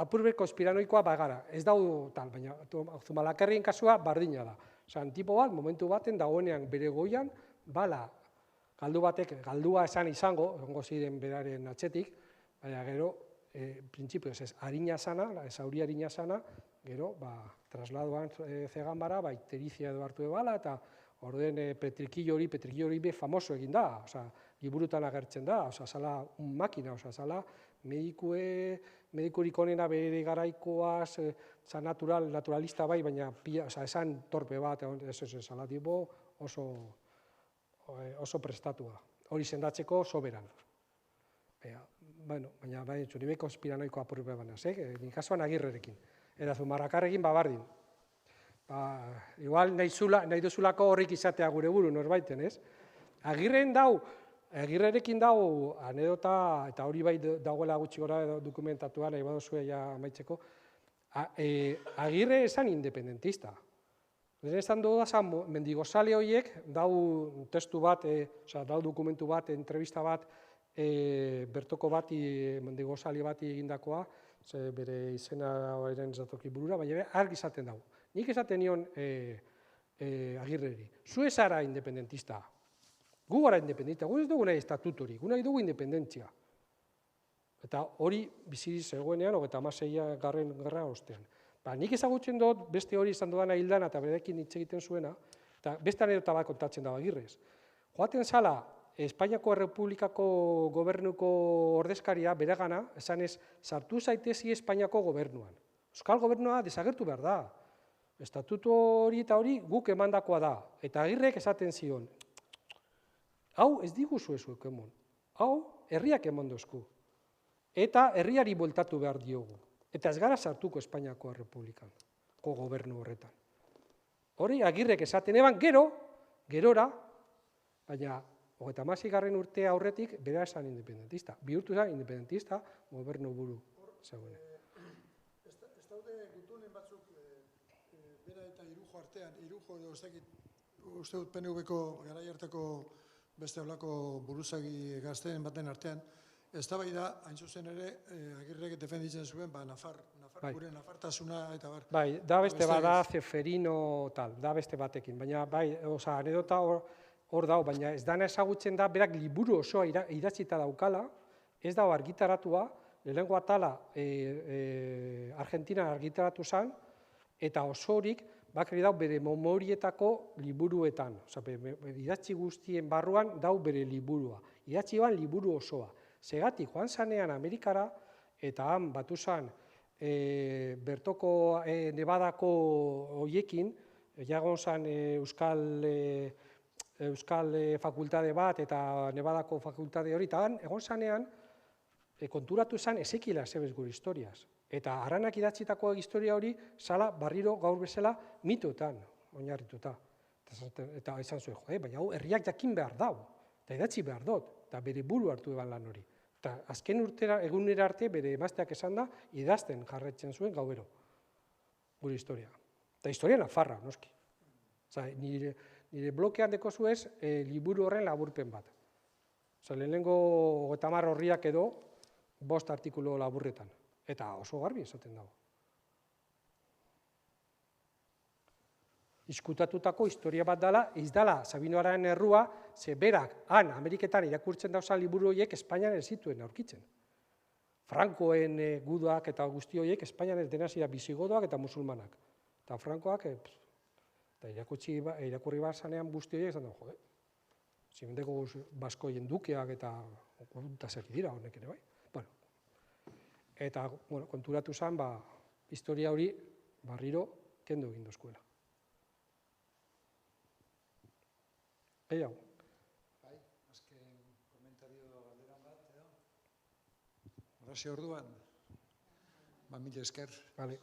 apurbe konspiranoikoa bagara, ez dau tal, baina Zumalakarrien kasua bardina da. Tipo bat, momentu baten dagoenean bere goian, bala, galdua esan izango, egongo ziren beraren atzetik, baina gero, printzipioz ez, harina sana, zauri harina sana, gero, trasladoan zegan bara, iterizia edo hartu ebala, eta orden petrikillo hori be famoso egin da, liburutan agertzen da, zala un makina, zala medikurik onena bere garaikoaz, naturalista bai, baina esan torpe bat, zala tipo oso prestatua, hori sendatzeko soberan. Baina nire konspiranoiko apurbe banaz, nik kasuan Agirrerekin, eta Zumalakarregin babardin. Igual nahi duzulako horrik izatea gure buru, norbaiten, ez? Agirrerekin dau, anedota, eta hori bai dagoela gutxi gora dokumentatua, nahi baduzue ja amaitzeko, Agirre esan independentista. Lehen esan dugu da, mendigozale horiek, dau testu bat, dau dokumentu bat, entrevista bat, bertoko bati, mendigozale bati egindakoa, bere izena eren zatoki burura, baina argi izaten dago. Nik esaten nion Agirreri, zu ez ara independentista, gu gara independentista, gu ez dugu nahi estatutori, gu nahi dugu independentzia. Eta hori bizirik zegoenean, 36. gerra ostean. Nik ezagutzen dut, beste hori izan dudana hildana eta berekin hitz egiten zuena, eta beste anedota bat kontatzen dago Agirrez. Joaten zala, Espainiako Errepublikako gobernuko ordezkaria beregana, esanez, sartu zaitezi Espainiako gobernuan. Euskal gobernua desagertu behar da. Estatutu hori eta hori guk emandakoa da. Eta Agirrek esaten zion, hau ez diguzu ezuek emon, hau herriak emondozku. Eta herriari bueltatu behar diogu. Eta ez gara sartuko Espainiako Errepublikan, gobernu horretan. Hori Agirrek esaten eban gerora, baina 36. urtea aurretik bera esan independentista. Bihurtu da independentista, gobernu buru zegoen. Ez daude gutunen batzuk, bera eta Irujo artean, Irujo edo ez dakit, uste dut PNV-ko garai hartako beste olako buruzagi gazteen baten artean, eztabaida hain zuzen ere Agirrek defenditzen zuen, gure nafartasuna eta bar. Bai, da beste bada Zeferino tal, da beste batekin, baina bai, oza, anedota hor dago, baina ez dana ezagutzen da, berak liburu osoa idatzita daukala, ez dago argitaratua, lehenengo atala Argentina argitaratu zen, eta osorik bakari dau bere memorietako liburuetan. Osa, idatzi guztien barruan dau bere liburua. Idatzi ban liburu osoa. Segatik, joan zanean Amerikara, eta han batu zen bertoko Nevadako hoiekin, jagon zen Euskal fakultate bat eta Nevadako fakultate hori, eta han, egon zanean, konturatu zen ezekiela zebez gure historiaz. Eta Aranak idatzitako historia hori, zala barriro gaur bezala mitoetan, oinarrituta. Eta izan zuen, baina hau herriak jakin behar dau, eta idatzi behar dut, eta bere buru hartu eban lan hori. Eta azken egunera arte bere emazteak esan da, idazten jarraitzen zuen gaubero, gure historia. Eta historia nafarra, noski. Nire blokean deko zuez, liburu horren laburpen bat. Lehenengo 30 horriak edo, 5 artikulu laburretan. Eta oso garbi esaten dago. Izkutatutako historia bat dela, ez dela Sabino Arana errua, ze berak, han, Ameriketan irakurtzen dauzan liburu horiek Espainian ez zituen aurkitzen. Frankoen gudak eta guzti horiek Espainian ez denazia bisigodoak eta musulmanak. Eta Frankoak, eta irakurri bat zanean guzti horiek, esan dago, zimendeko baskoien dukeak eta zer dira honek ere bai. Eta konturatu zen, historia hori barriro kendu egin dozkuela. Hau. Bai, azken komentario galderan bat, edo? Horaxe orduan? Mila esker. Vale.